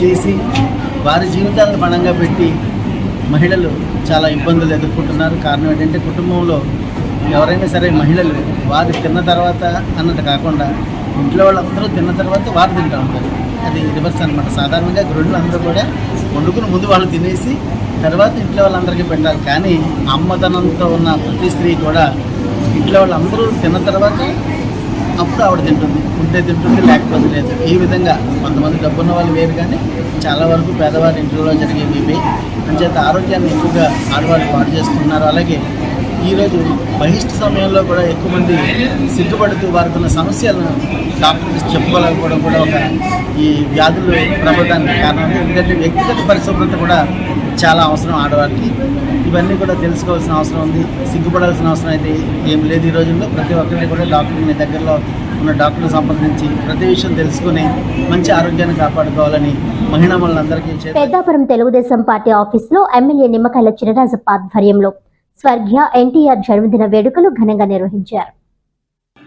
చేసి వారి జీవితాలను పణంగా పెట్టి మహిళలు చాలా ఇబ్బందులు ఎదుర్కొంటున్నారు. కారణం ఏంటంటే కుటుంబంలో ఎవరైనా సరే మహిళలు వారు తిన్న తర్వాత అన్నది కాకుండా ఇంట్లో వాళ్ళందరూ తిన్న తర్వాత వారు తింటూ ఉంటారు. అది రివర్స్ అనమాట. సాధారణంగా గృహిణులు అందరూ కూడా వండుకుని ముందు వాళ్ళు తినేసి తర్వాత ఇంట్లో వాళ్ళందరికీ పెట్టాలి. కానీ అమ్మదనంతో ఉన్న ప్రతి స్త్రీ కూడా ఇంట్లో వాళ్ళందరూ తిన్న తర్వాత అప్పుడు ఆవిడ తింటుంది. ఉంటే తింటుంది, లేకపోతే లేదు. ఈ విధంగా కొంతమంది డబ్బున్న వాళ్ళు వేరు, కానీ చాలా వరకు పేదవారి ఇంట్లో జరిగేవి ఇవి. అంచేత ఆరోగ్యాన్ని ఎక్కువగా ఆడవాళ్ళు పాటు చేసుకుంటున్నారు. అలాగే ఈరోజు బహిష్ట సమయంలో కూడా ఎక్కువ మంది సిగ్గుపడుతూ వారికి ఉన్న సమస్యలను డాక్టర్కి చెప్పుకోలేకపోవడం కూడా ఒక ఈ వ్యాధులు ప్రబలడానికి కారణం. ఎందుకంటే వ్యక్తిగత పరిశుభ్రత కూడా చాలా అవసరం ఆడవారికి. ఇవన్నీ కూడా తెలుసుకోవాల్సిన అవసరం ఉంది. సిగ్గుపడాల్సిన అవసరం అయితే ఏం లేదు. ఈ రోజుల్లో ప్రతి ఒక్కరిని కూడా డాక్టర్ని దగ్గరలో ఉన్న డాక్టర్ని సంప్రదించి ప్రతి విషయం తెలుసుకుని మంచి ఆరోగ్యాన్ని కాపాడుకోవాలని మహిళలందరికీ. పెద్దాపురం తెలుగుదేశం పార్టీ ఆఫీసులో ఎమ్మెల్యే నిమ్మకాయల చినరాజప్ప ఆధ్వర్యంలో స్వర్గీయ ఎన్టీఆర్ జన్మదిన వేడుకలు ఘనంగా నిర్వహించారు.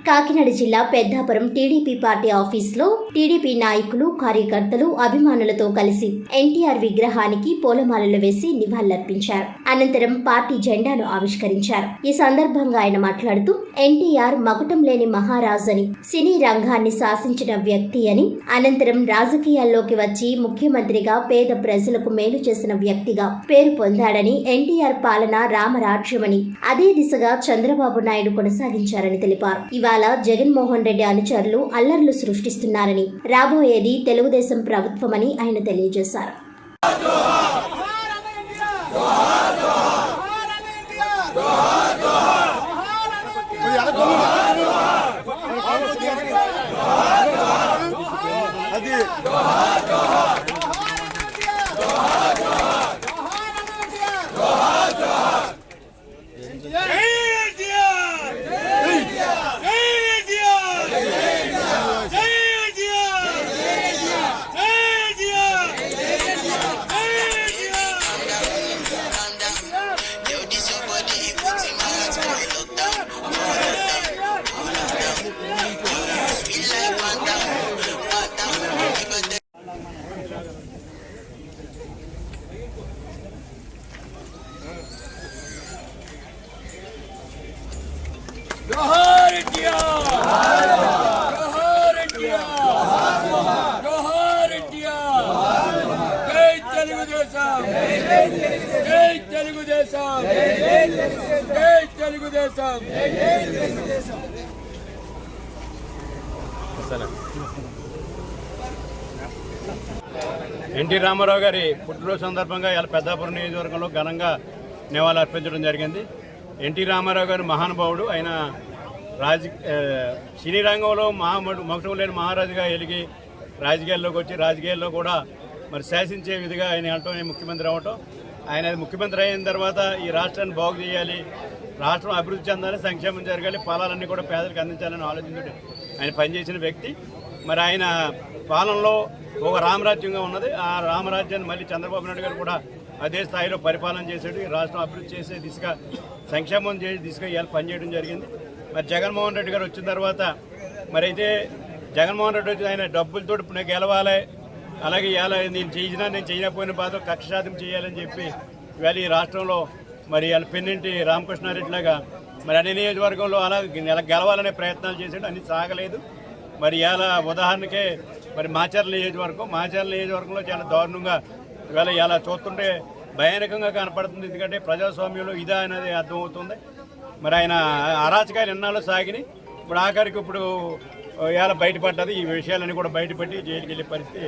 కాకినాడ జిల్లా పెద్దాపురం టీడీపీ పార్టీ ఆఫీసులో టీడీపీ నాయకులు, కార్యకర్తలు, అభిమానులతో కలిసి ఎన్టీఆర్ విగ్రహానికి పూలమాలలు వేసి నివాళులర్పించారు. అనంతరం పార్టీ జెండాను ఆవిష్కరించారు. ఈ సందర్భంగా ఆయన మాట్లాడుతూ ఎన్టీఆర్ మకుటం లేని మహారాజు అని, సినీ రంగాన్ని శాసించిన వ్యక్తి అని, అనంతరం రాజకీయాల్లోకి వచ్చి ముఖ్యమంత్రిగా పేద ప్రజలకు మేలు చేసిన వ్యక్తిగా పేరు పొందాడని, ఎన్టీఆర్ పాలన రామరాజ్యమని, అదే దిశగా చంద్రబాబు నాయుడు కొనసాగించారని తెలిపారు. ఇవాళ జగన్మోహన్ రెడ్డి అనుచరులు అల్లర్లు సృష్టిస్తున్నారని, రాబోయేది తెలుగుదేశం ప్రభుత్వమని ఆయన తెలియజేశారు. ఎన్టీ రామారావు గారి పుట్టినరోజు సందర్భంగా ఇలా పెద్దాపురం నియోజకవర్గంలో ఘనంగా నివాళులు అర్పించడం జరిగింది. ఎన్టీ రామారావు గారు మహానుభావుడు. ఆయన సినీ రంగంలో మకుటం లేని మహారాజుగా ఎలిగి రాజకీయాల్లోకి వచ్చి రాజకీయాల్లో కూడా మరి శాసించే విధిగా ఆయన వెళ్ళటం, ముఖ్యమంత్రి అవ్వటం. ఆయన ముఖ్యమంత్రి అయిన తర్వాత ఈ రాష్ట్రాన్ని బాగు చేయాలి, రాష్ట్రం అభివృద్ధి చెందాలి, సంక్షేమం జరగాలి, ఫలాలన్నీ కూడా పేదలకు అందించాలని ఆలోచించి ఆయన పనిచేసిన వ్యక్తి. మరి ఆయన పాలనలో ఒక రామరాజ్యంగా ఉన్నది. ఆ రామరాజ్యాన్ని మళ్ళీ చంద్రబాబు నాయుడు గారు కూడా అదే స్థాయిలో పరిపాలన చేసేది, రాష్ట్రం అభివృద్ధి చేసే దిశగా, సంక్షేమం చేసే దిశగా ఇవాళ పనిచేయడం జరిగింది. మరి జగన్మోహన్ రెడ్డి గారు వచ్చిన తర్వాత మరి అయితే జగన్మోహన్ రెడ్డి వచ్చి ఆయన డబ్బులతో నేను గెలవాలి, అలాగే ఇవాళ నేను చేయకపోయిన బాధ కక్ష సాధన చేయాలని చెప్పి ఇవాళ ఈ రాష్ట్రంలో మరి వాళ్ళ పెన్నింటి రామకృష్ణారెడ్డి లాగా మరి అన్ని నియోజకవర్గంలో అలా గెలవాలనే ప్రయత్నాలు చేసాడు, అన్ని సాగలేదు. మరి ఇవాళ ఉదాహరణకే మరి మాచర్ల నియోజకవర్గంలో చాలా దారుణంగా ఇవాళ ఇలా చూస్తుంటే భయానకంగా కనపడుతుంది. ఎందుకంటే ప్రజాస్వామ్యంలో ఇదా అనేది అర్థమవుతుంది. మరి ఆయన అరాచకాలు ఎన్నాళ్ళు సాగిని ఇప్పుడు ఆఖరికి ఇప్పుడు ఇవాళ బయటపడ్డది. ఈ విషయాలన్నీ కూడా బయటపడి జైలుకి వెళ్ళే పరిస్థితి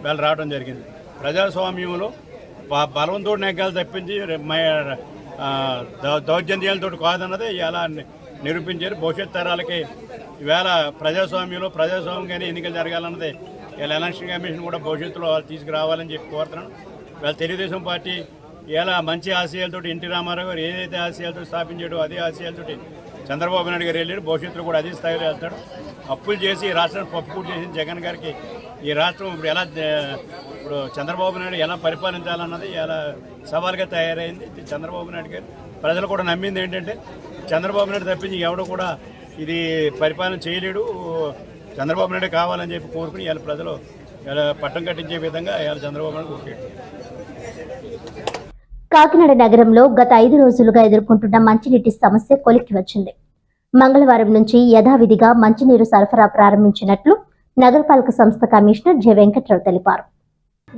వేళ రావడం జరిగింది. ప్రజాస్వామ్యంలో బలవంతో నెగ్గాలు తప్పించి దౌర్జన్యాలతో కాదన్నదే ఇలా నిరూపించారు. భవిష్యత్ తరాలకి ఈవేళ ప్రజాస్వామ్యంగానే ఎన్నికలు జరగాలన్నదే ఇలా ఎలక్షన్ కమిషన్ కూడా భవిష్యత్తులో తీసుకురావాలని చెప్పి కోరుతున్నాను. ఇవాళ తెలుగుదేశం పార్టీ ఇలా మంచి ఆశయాలతో ఎన్టీ రామారావు గారు ఏదైతే ఆశయాలతో స్థాపించాడో అదే ఆశయాలతో చంద్రబాబు నాయుడు గారు వెళ్ళాడు, భవిష్యత్తులో కూడా అదే స్థాయిలో వెళ్తాడు. అప్పులు చేసి ఈ రాష్ట్రాన్ని పప్పుకూటి చేసిన జగన్ గారికి ఈ రాష్ట్రం ఇప్పుడు చంద్రబాబు నాయుడు ఎలా పరిపాలించాలన్నది ఎలా సవాల్గా తయారైంది. చంద్రబాబు నాయుడు గారు ప్రజలు కూడా నమ్మింది ఏంటంటే చంద్రబాబు నాయుడు తప్పించి ఎవడో కూడా ఇది పరిపాలన చేయలేడు, చంద్రబాబు నాయుడు కావాలని చెప్పి కోరుకుని ఇవాళ ప్రజలు ఇలా పట్టం కట్టించే విధంగా ఇవాళ చంద్రబాబు నాయుడు కోరుకుంటారు. కాకినాడ నగరంలో గత 5 రోజులుగా ఎదుర్కొంటున్న మంచినీటి సమస్య కొలిక్కి వచ్చింది. మంగళవారం నుంచి యథావిధిగా మంచినీరు సరఫరా ప్రారంభించినట్లు నగరపాలక సంస్థ కమిషనర్ జె వెంకట్రావు తెలిపారు.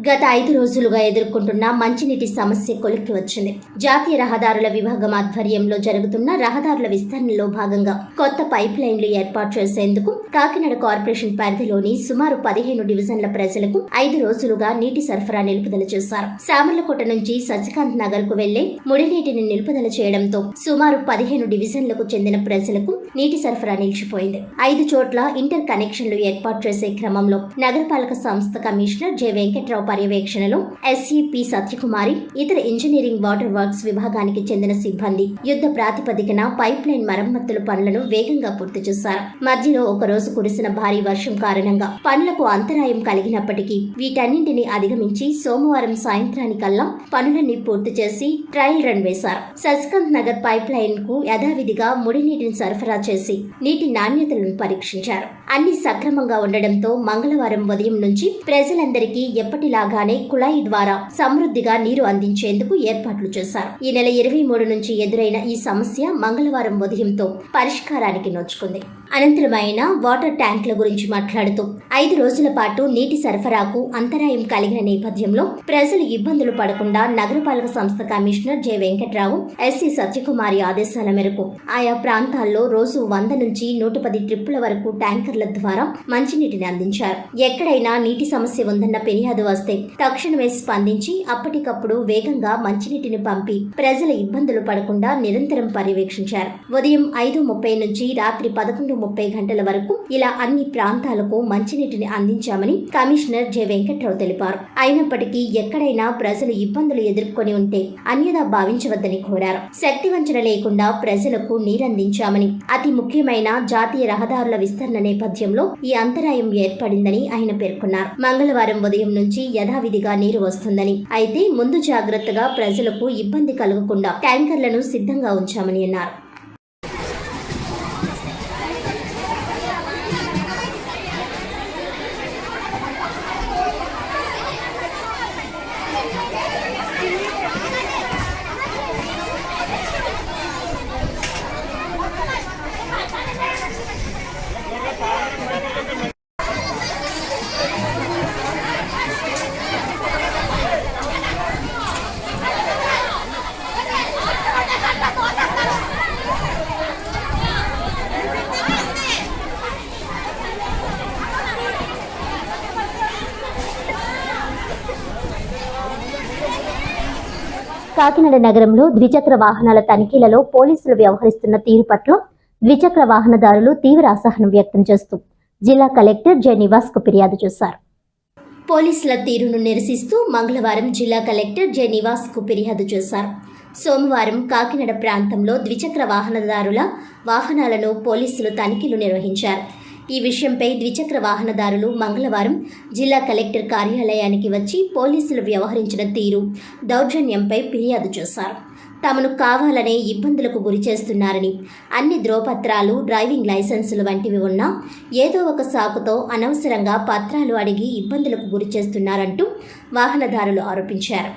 గత 5 రోజులుగా ఎదుర్కొంటున్న మంచినీటి సమస్య కొలిక్కి వచ్చింది. జాతీయ రహదారుల విభాగం ఆధ్వర్యంలో జరుగుతున్న రహదారుల విస్తరణలో భాగంగా కొత్త పైప్ లైన్లు ఏర్పాటు చేసేందుకు కాకినాడ కార్పొరేషన్ పరిధిలోని సుమారు 15 డివిజన్ల ప్రజలకు 5 రోజులుగా నీటి సరఫరా నిలుపుదల చేశారు. సామర్లకోట నుంచి ససికాంత్ నగర్ కు వెళ్లే ముడినీటిని నిలుపుదల చేయడంతో సుమారు 15 డివిజన్లకు చెందిన ప్రజలకు నీటి సరఫరా నిలిచిపోయింది. 5 చోట్ల ఇంటర్ కనెక్షన్లు ఏర్పాటు చేసే క్రమంలో నగరపాలక సంస్థ కమిషనర్ జె వెంకట్రావు పర్యవేక్షణలో ఎస్ఈపి సత్యకుమారి, ఇతర ఇంజనీరింగ్ వాటర్ వర్క్స్ విభాగానికి చెందిన సిబ్బంది యుద్ధ ప్రాతిపదికన పైప్ లైన్ మరమ్మతుల పనులను వేగంగా పూర్తి చేశారు. మధ్యలో ఒకరోజు కురిసిన భారీ వర్షం కారణంగా పనులకు అంతరాయం కలిగినప్పటికీ వీటన్నింటినీ అధిగమించి సోమవారం సాయంత్రానికల్లా పనులన్నీ పూర్తి చేసి ట్రయల్ రన్ వేశారు. ససికాంత్ నగర్ పైప్ లైన్ కు యథావిధిగా ముడినీటిని సరఫరా చేసి నీటి నాణ్యతలను పరీక్షించారు. అన్ని సక్రమంగా ఉండడంతో మంగళవారం ఉదయం నుంచి ప్రజలందరికీ ఎప్పటిలాగానే కుళాయి ద్వారా సమృద్ధిగా నీరు అందించేందుకు ఏర్పాట్లు చేశారు. ఈ నెల 23 నుంచి ఎదురైన ఈ సమస్య మంగళవారం ఉదయంతో పరిష్కారానికి నోచుకుంది. అనంతరం ఆయన వాటర్ ట్యాంకుల గురించి మాట్లాడుతూ 5 రోజుల పాటు నీటి సరఫరాకు అంతరాయం కలిగిన నేపథ్యంలో ప్రజలు ఇబ్బందులు పడకుండా నగరపాలక సంస్థ commissioner J Venkatrao, SC Satyakumari ఆదేశాల మేరకు ఆయా ప్రాంతాల్లో రోజు 100 నుంచి 110 ట్రిప్పుల వరకు ట్యాంకర్ల ద్వారా మంచినీటిని అందించారు. ఎక్కడైనా నీటి సమస్య ఉందన్న ఫిర్యాదు వస్తే తక్షణమే స్పందించి అప్పటికప్పుడు వేగంగా మంచినీటిని పంపి ప్రజల ఇబ్బందులు పడకుండా నిరంతరం పర్యవేక్షించారు. ఉదయం 5:30 నుంచి రాత్రి 11:30 గంటల వరకు ఇలా అన్ని ప్రాంతాలకు మంచినీటిని అందించామని కమిషనర్ జె వెంకట్రావు తెలిపారు. అయినప్పటికీ ఎక్కడైనా ప్రజలు ఇబ్బందులు ఎదుర్కొని ఉంటే అన్యదా భావించవద్దని కోరారు. శక్తి వంచన లేకుండా ప్రజలకు నీరందించామని, అతి ముఖ్యమైన జాతీయ రహదారుల విస్తరణ నేపథ్యంలో ఈ అంతరాయం ఏర్పడిందని ఆయన పేర్కొన్నారు. మంగళవారం ఉదయం నుంచి యథావిధిగా నీరు వస్తుందని, అయితే ముందు జాగ్రత్తగా ప్రజలకు ఇబ్బంది కలగకుండా ట్యాంకర్లను సిద్ధంగా ఉంచామని అన్నారు. కాకినాడ నగరంలో ద్విచక్ర వాహనాల తనిఖీలలో పోలీసులు వ్యవహరిస్తున్న తీరు పట్ల ద్విచక్ర వాహనదారులు తీవ్ర అసహనం వ్యక్తం చేస్తూ జిల్లా కలెక్టర్ జె నివాస్ కు ఫిర్యాదు చేశారు. పోలీసుల తీరును నిరసిస్తూ మంగళవారం జిల్లా కలెక్టర్ జె నివాస్ కు ఫిర్యాదు చేశారు. సోమవారం కాకినాడ ప్రాంతంలో ద్విచక్ర వాహనదారుల వాహనాలను పోలీసులు తనిఖీలు నిర్వహించారు. ఈ విషయంపై ద్విచక్ర వాహనదారులు మంగళవారం జిల్లా కలెక్టర్ కార్యాలయానికి వచ్చి పోలీసులు వ్యవహరించిన తీరు, దౌర్జన్యంపై ఫిర్యాదు చేశారు. తమను కావాలనే ఇబ్బందులకు గురి చేస్తున్నారని, అన్ని ధ్రువపత్రాలు, డ్రైవింగ్ లైసెన్సులు వంటివి ఉన్నా ఏదో ఒక సాకుతో అనవసరంగా పత్రాలు అడిగి ఇబ్బందులకు గురి చేస్తున్నారంటూ వాహనదారులు ఆరోపించారు.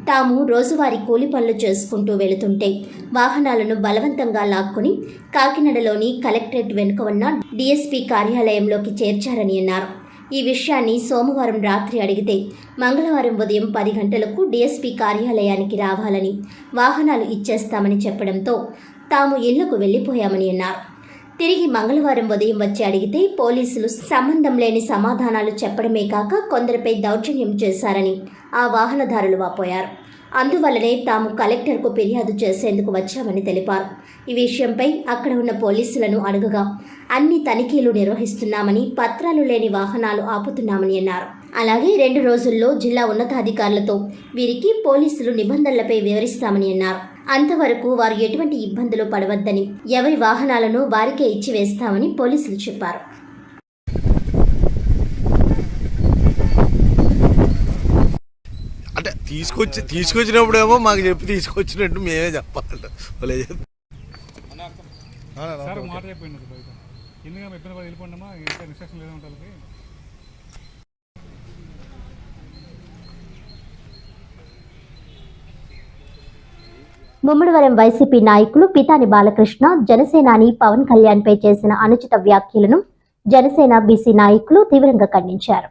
తాము రోజువారీ కూలి పనులు చేసుకుంటూ వెళుతుంటే వాహనాలను బలవంతంగా లాక్కొని కాకినాడలోని కలెక్టరేట్ వెనుక ఉన్న డీఎస్పీ కార్యాలయంలోకి చేర్చారని అన్నారు. ఈ విషయాన్ని సోమవారం రాత్రి అడిగితే మంగళవారం ఉదయం 10 గంటలకు డీఎస్పీ కార్యాలయానికి రావాలని, వాహనాలు ఇచ్చేస్తామని చెప్పడంతో తాము ఇళ్లకు వెళ్లిపోయామని అన్నారు. తిరిగి మంగళవారం ఉదయం వచ్చి అడిగితే పోలీసులు సంబంధం లేని సమాధానాలు చెప్పడమే కాక కొందరిపై దౌర్జన్యం చేశారని ఆ వాహనదారులు వాపోయారు. అందువల్లనే తాము కలెక్టర్కు ఫిర్యాదు చేసేందుకు వచ్చామని తెలిపారు. ఈ విషయంపై అక్కడ ఉన్న పోలీసులను అడుగగా అన్ని తనిఖీలు నిర్వహిస్తున్నామని, పత్రాలు లేని వాహనాలు ఆపుతున్నామని అన్నారు. అలాగే 2 రోజుల్లో జిల్లా ఉన్నతాధికారులతో వీరికి పోలీసులు నిబంధనలపై వివరిస్తామని అన్నారు. అంతవరకు వారు ఎటువంటి ఇబ్బందులు పడవద్దని, ఎవరి వాహనాలను వారికే ఇచ్చి వేస్తామని పోలీసులు చెప్పారు. అంటే తీసుకొచ్చినప్పుడేమో మాకు చెప్పి తీసుకొచ్చినట్టు మేమే చెప్పాలంట. ముమ్మడివరం వైసీపీ నాయకులు పితాని బాలకృష్ణ జనసేనాని పవన్ కళ్యాణ్ పై చేసిన అనుచిత వ్యాఖ్యలను జనసేన బీసీ నాయకులు తీవ్రంగా ఖండించారు.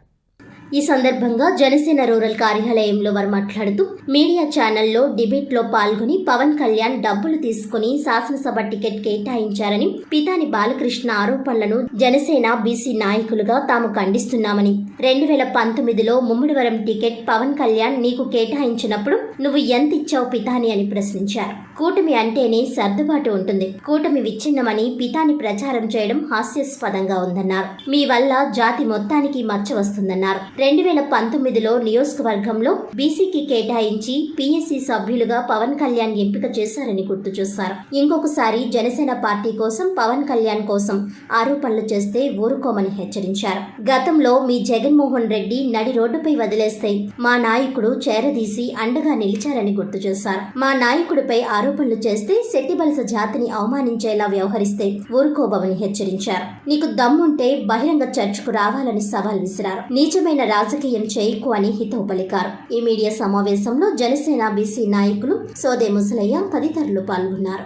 ఈ సందర్భంగా జనసేన రూరల్ కార్యాలయంలో వారు మాట్లాడుతూ మీడియా ఛానల్లో డిబేట్లో పాల్గొని పవన్ కళ్యాణ్ డబ్బులు తీసుకుని శాసనసభ టికెట్ కేటాయించారని పితాని బాలకృష్ణ ఆరోపణలను జనసేన బీసీ నాయకులుగా తాము ఖండిస్తున్నామని, 2019లో ముమ్మడివరం టికెట్ పవన్ కళ్యాణ్ నీకు కేటాయించినప్పుడు నువ్వు ఎంత ఇచ్చావు పితాని అని ప్రశ్నించారు. కూటమి అంటేనే సర్దుబాటు ఉంటుంది, కూటమి విచ్ఛిన్నమని పితాని ప్రచారం చేయడం హాస్యాస్పదంగా ఉందన్నారు. మీ వల్ల జాతి మొత్తానికి మచ్చ వస్తుందన్నారు. 2019లో నియోజకవర్గంలో బీసీకి కేటాయించి పీఎస్సీ సభ్యులుగా పవన్ కళ్యాణ్ ఎంపిక చేశారని గుర్తు చేశారు. ఇంకొకసారి జనసేన పార్టీ కోసం, పవన్ కళ్యాణ్ కోసం ఆరోపణలు చేస్తే ఊరుకోమని హెచ్చరించారు. గతంలో మీ జగన్మోహన్ రెడ్డి నడి రోడ్డుపై వదిలేస్తే మా నాయకుడు చేరదీసి అండగా నిలిచారని గుర్తు చేశారు. మా నాయకుడిపై ఆరోపణలు చేస్తే శెట్టిబలస జాతిని అవమానించేలా వ్యవహరిస్తే ఊరుకోబోమని హెచ్చరించారు. నీకు దమ్ముంటే బహిరంగ చర్చకు రావాలని సవాల్ విసిరారు. నీచమైన రాజకీయం చేయకు అని హితవు పలికారు. ఈ మీడియా సమావేశంలో జనసేన బీసీ నాయకులు సోదే ముసలయ్య తదితరులు పాల్గొన్నారు.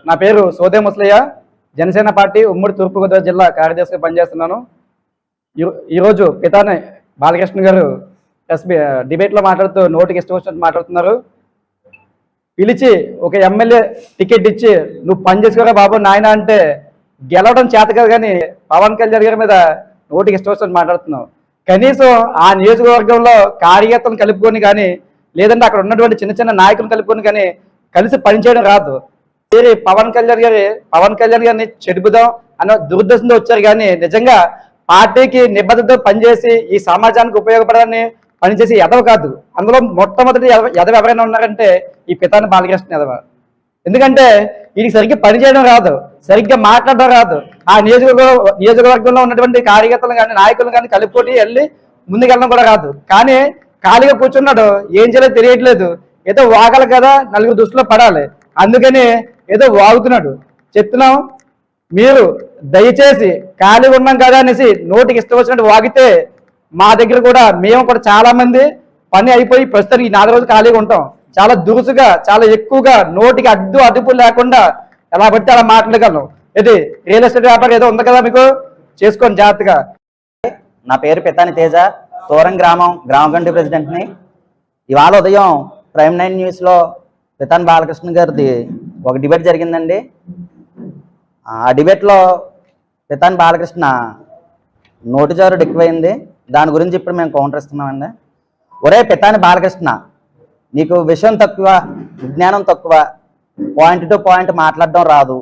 నా పేరు సోదే ముసలయ్య, జనసేన పార్టీ ఉమ్మడి తూర్పుగోదావరి జిల్లా కార్యదర్శిగా పనిచేస్తున్నాను. ఈరోజు పితాని బాలకృష్ణ గారు డిబేట్లో మాట్లాడుతూ నోటికి ఇష్టం వచ్చినట్టు మాట్లాడుతున్నారు. పిలిచి ఒక ఎమ్మెల్యే టికెట్ ఇచ్చి నువ్వు పని చేసుకోరా బాబు నాయన అంటే గెలవడం చేత కాదు, కానీ పవన్ కళ్యాణ్ గారి మీద నోటికి ఇష్టం వచ్చినట్టు మాట్లాడుతున్నావు. కనీసం ఆ నియోజకవర్గంలో కార్యకర్తలను కలుపుకొని కానీ, లేదంటే అక్కడ ఉన్నటువంటి చిన్న చిన్న నాయకులను కలుపుకొని కానీ కలిసి పనిచేయడం రాదు. పవన్ కళ్యాణ్ గారిని చెడుపుదాం అన్న దురుద్దేశంతో వచ్చారు, కానీ నిజంగా పార్టీకి నిబద్ధతతో పనిచేసి ఈ సమాజానికి ఉపయోగపడాలని పనిచేసి ఎదవ కాదు. అందులో మొట్టమొదటి ఎదవ ఎవరైనా ఉన్నారంటే ఈ పితాని బాలకృష్ణ ఎదవ. ఎందుకంటే వీడికి సరిగ్గా పనిచేయడం రాదు, సరిగ్గా మాట్లాడడం రాదు. ఆ నియోజకవర్గంలో ఉన్నటువంటి కార్యకర్తలు కానీ నాయకులు కానీ కలుపుకొని వెళ్ళి ముందుకెళ్ళడం కూడా రాదు. కానీ ఖాళీగా కూర్చున్నాడు, ఏం చేయాలో తెలియట్లేదు. ఏదో వాగాలి కదా, నలుగురు దృష్టిలో పడాలి, అందుకని ఏదో వాగుతున్నాడు. చెప్తున్నాం, మీరు దయచేసి ఖాళీగా ఉన్నాం కదా అనేసి నోటికి ఇష్టం వచ్చినట్టు వాగితే మా దగ్గర కూడా మేము కూడా చాలా మంది పని అయిపోయి ప్రస్తుతానికి 4 రోజులు ఖాళీగా ఉంటాం. చాలా దురుసుగా, చాలా ఎక్కువగా నోటికి అదుపు లేకుండా ఎలా పడితే అలా మాట్లాడగలం. ఇది రియల్ ఎస్టేట్ వ్యాపారం ఏదో ఉంది కదా, మీకు చేసుకోండి జాగ్రత్తగా. నా పేరు పితాని తేజ, తోరం గ్రామ కమిటీ ప్రెసిడెంట్ని. ఇవాళ ఉదయం ప్రైమ్ 9 న్యూస్లో పితాని బాలకృష్ణ గారిది ఒక డిబేట్ జరిగిందండి. ఆ డిబేట్లో పితాని బాలకృష్ణ నోటిజారుడు ఎక్కువైంది. దాని గురించి ఇప్పుడు మేము కౌంటర్ ఇస్తున్నామండి. ఒరే పితాని బాలకృష్ణ, నీకు విషయం తక్కువ, విజ్ఞానం తక్కువ, పాయింట్ టు పాయింట్ మాట్లాడడం రాదు.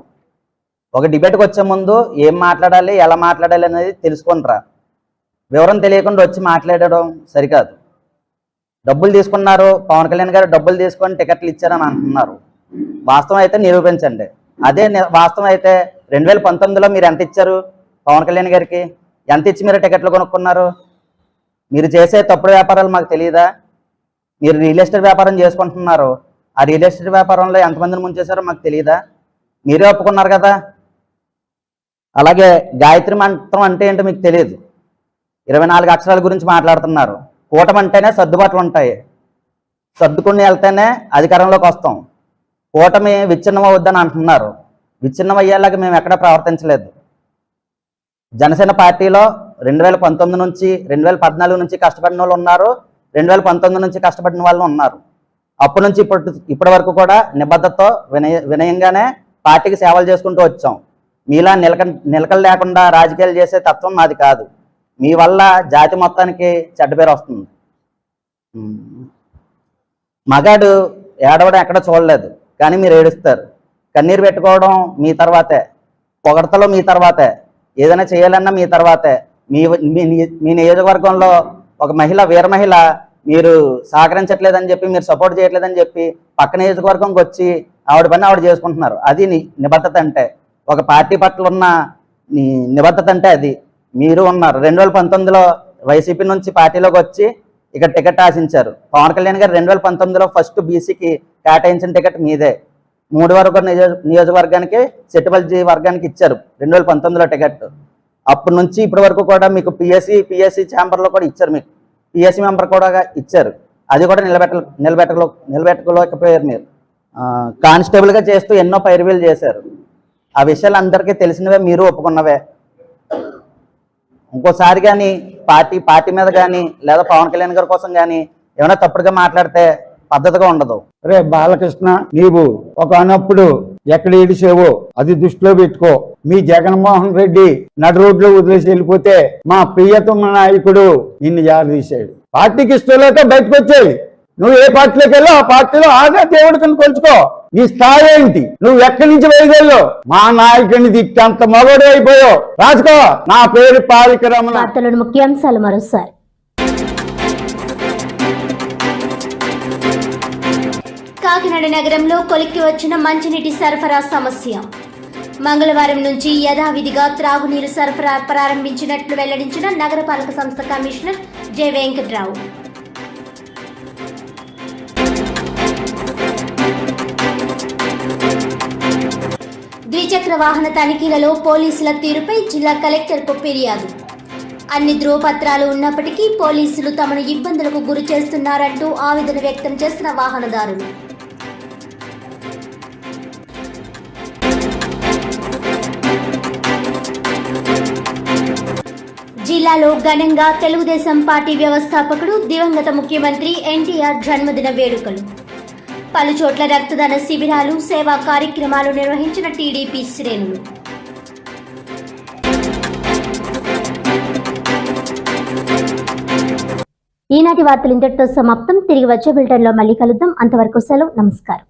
ఒక డిబేట్కి వచ్చే ముందు ఏం మాట్లాడాలి, ఎలా మాట్లాడాలి అనేది తెలుసుకుంటారా. వివరం తెలియకుండా వచ్చి మాట్లాడడం సరికాదు. డబ్బులు తీసుకున్నారు, పవన్ కళ్యాణ్ గారు డబ్బులు తీసుకొని టికెట్లు ఇచ్చారని అంటున్నారు. వాస్తవం అయితే నిరూపించండి. అదే వాస్తవం అయితే 2019లో మీరు ఎంత ఇచ్చారు పవన్ కళ్యాణ్ గారికి? ఎంత ఇచ్చి మీరు టికెట్లు కొనుక్కున్నారు? మీరు చేసే తప్పుడు వ్యాపారాలు మాకు తెలియదా? మీరు రియల్ ఎస్టేట్ వ్యాపారం చేసుకుంటున్నారు. ఆ రియల్ ఎస్టేట్ వ్యాపారంలో ఎంతమందిని ముంచేశారో మాకు తెలియదా? మీరే ఒప్పుకున్నారు కదా. అలాగే గాయత్రి మంత్రం అంటే ఏంటో మీకు తెలియదు. 24 అక్షరాల గురించి మాట్లాడుతున్నారు. కూటమి అంటేనే సర్దుబాట్లు ఉంటాయి, సర్దుకుని వెళ్తేనే అధికారంలోకి వస్తాం. కూటమి విచ్ఛిన్నం అవుద్దని అంటున్నారు. విచ్ఛిన్నం అయ్యేలాగా మేము ఎక్కడా ప్రవర్తించలేదు. జనసేన పార్టీలో 2019 నుంచి 2014 నుంచి కష్టపడిన వాళ్ళు ఉన్నారు, 2019 నుంచి కష్టపడిన వాళ్ళు ఉన్నారు. అప్పటి నుంచి ఇప్పటి వరకు కూడా నిబద్ధతతో వినయంగానే పార్టీకి సేవలు చేసుకుంటూ వచ్చాం. మీలా నిలకలు లేకుండా రాజకీయాలు చేసే తత్వం మాది కాదు. మీ వల్ల జాతి మొత్తానికి చెడ్డ పేరు వస్తుంది. మగాడు ఏడవడం ఎక్కడ చూడలేదు, కానీ మీరు ఏడుస్తారు. కన్నీరు పెట్టుకోవడం మీ తర్వాతే, పొగడతలో మీ తర్వాతే, ఏదైనా చేయాలన్నా మీ తర్వాతే. మీ నియోజకవర్గంలో ఒక మహిళ, వీర మహిళ మీరు సహకరించట్లేదని చెప్పి, మీరు సపోర్ట్ చేయట్లేదని చెప్పి పక్క నియోజకవర్గంకి వచ్చి ఆవిడ పని ఆవిడ చేసుకుంటున్నారు. అది నిబద్ధత అంటే. ఒక పార్టీ పట్ల ఉన్న నిబద్ధత అంటే అది. మీరు ఉన్నారు 2019లో వైసీపీ నుంచి పార్టీలోకి వచ్చి ఇక్కడ టికెట్ ఆశించారు. పవన్ కళ్యాణ్ గారు 2019లో ఫస్ట్ బీసీకి కేటాయించిన టికెట్ మీదే. 3 వరకు నియోజకవర్గానికి సెట్టుబల్జీ వర్గానికి ఇచ్చారు 2019లో టికెట్. అప్పటి నుంచి ఇప్పటి వరకు కూడా మీకు పిఎస్సి ఛాంబర్లో కూడా ఇచ్చారు, మీకు పిఎస్సి మెంబర్ కూడా ఇచ్చారు. అది కూడా నిలబెట్టుకోలేకపోయారు. మీరు కానిస్టేబుల్గా చేస్తూ ఎన్నో పైరువీలు చేశారు. ఆ విషయాలు అందరికీ తెలిసినవే, మీరు ఒప్పుకున్నవే. ఇంకోసారి కానీ పార్టీ మీద కానీ లేదా పవన్ కళ్యాణ్ గారి కోసం కానీ ఏమైనా తప్పుడుగా మాట్లాడితే పద్ధతిగా ఉండదు. రే బాలకృష్ణ, నీవు ఒక అనప్పుడు ఎక్కడ ఏడిసేవో అది దృష్టిలో పెట్టుకో. మీ జగన్మోహన్ రెడ్డి నడు రోడ్లో వదిలేసి వెళ్ళిపోతే మా ప్రియతమ నాయకుడు నిన్ను జారదీశాడు. పార్టీకి ఇష్టం లేక బయటకు వచ్చాయి. నువ్వు ఏ పార్టీలోకి వెళ్ళో ఆ పార్టీలో ఆగా దేవుడిని కొలుచుకో. నీ స్థాయి ఏంటి? నువ్వు ఎక్కడి నుంచి వైద్యుల్లో మా నాయకుడిని తిట్టంత మగడు అయిపోయావు. రాసుకో, నా పేరు పాలికరమణ. వార్తలను ముఖ్యాంశాలు మరోసారి. కాకినాడ నగరంలో కొలిక్కి వచ్చిన మంచినీటి సరఫరా సమస్య. మంగళవారం నుంచి యథావిధిగా త్రాగునీరు సరఫరా ప్రారంభించినట్లు వెల్లడించిన నగరపాలక సంస్థ కమిషనర్ జె వెంకట్రావు. ద్విచక్ర వాహన తనిఖీలలో పోలీసుల తీరుపై జిల్లా కలెక్టర్కు ఫిర్యాదు. అన్ని ధ్రువపత్రాలు ఉన్నప్పటికీ పోలీసులు తమను ఇబ్బందులకు గురి చేస్తున్నారంటూ ఆవేదన వ్యక్తం చేసిన వాహనదారులు. జిల్లాలో ఘనంగా తెలుగుదేశం పార్టీ వ్యవస్థాపకుడు దివంగత ముఖ్యమంత్రి ఎన్టీఆర్ జన్మదిన వేడుకలు. పలుచోట్ల రక్తదాన శిబిరాలు, సేవా కార్యక్రమాలు నిర్వహించిన టీడీపీ శ్రేణులు. ఈనాటి వార్తలు ఇంతటితో సమాప్తం. తిరిగి వచ్చే బులెటిన్లో మళ్ళీ కలుద్దాం. అంతవరకు సెలవు. నమస్కారం.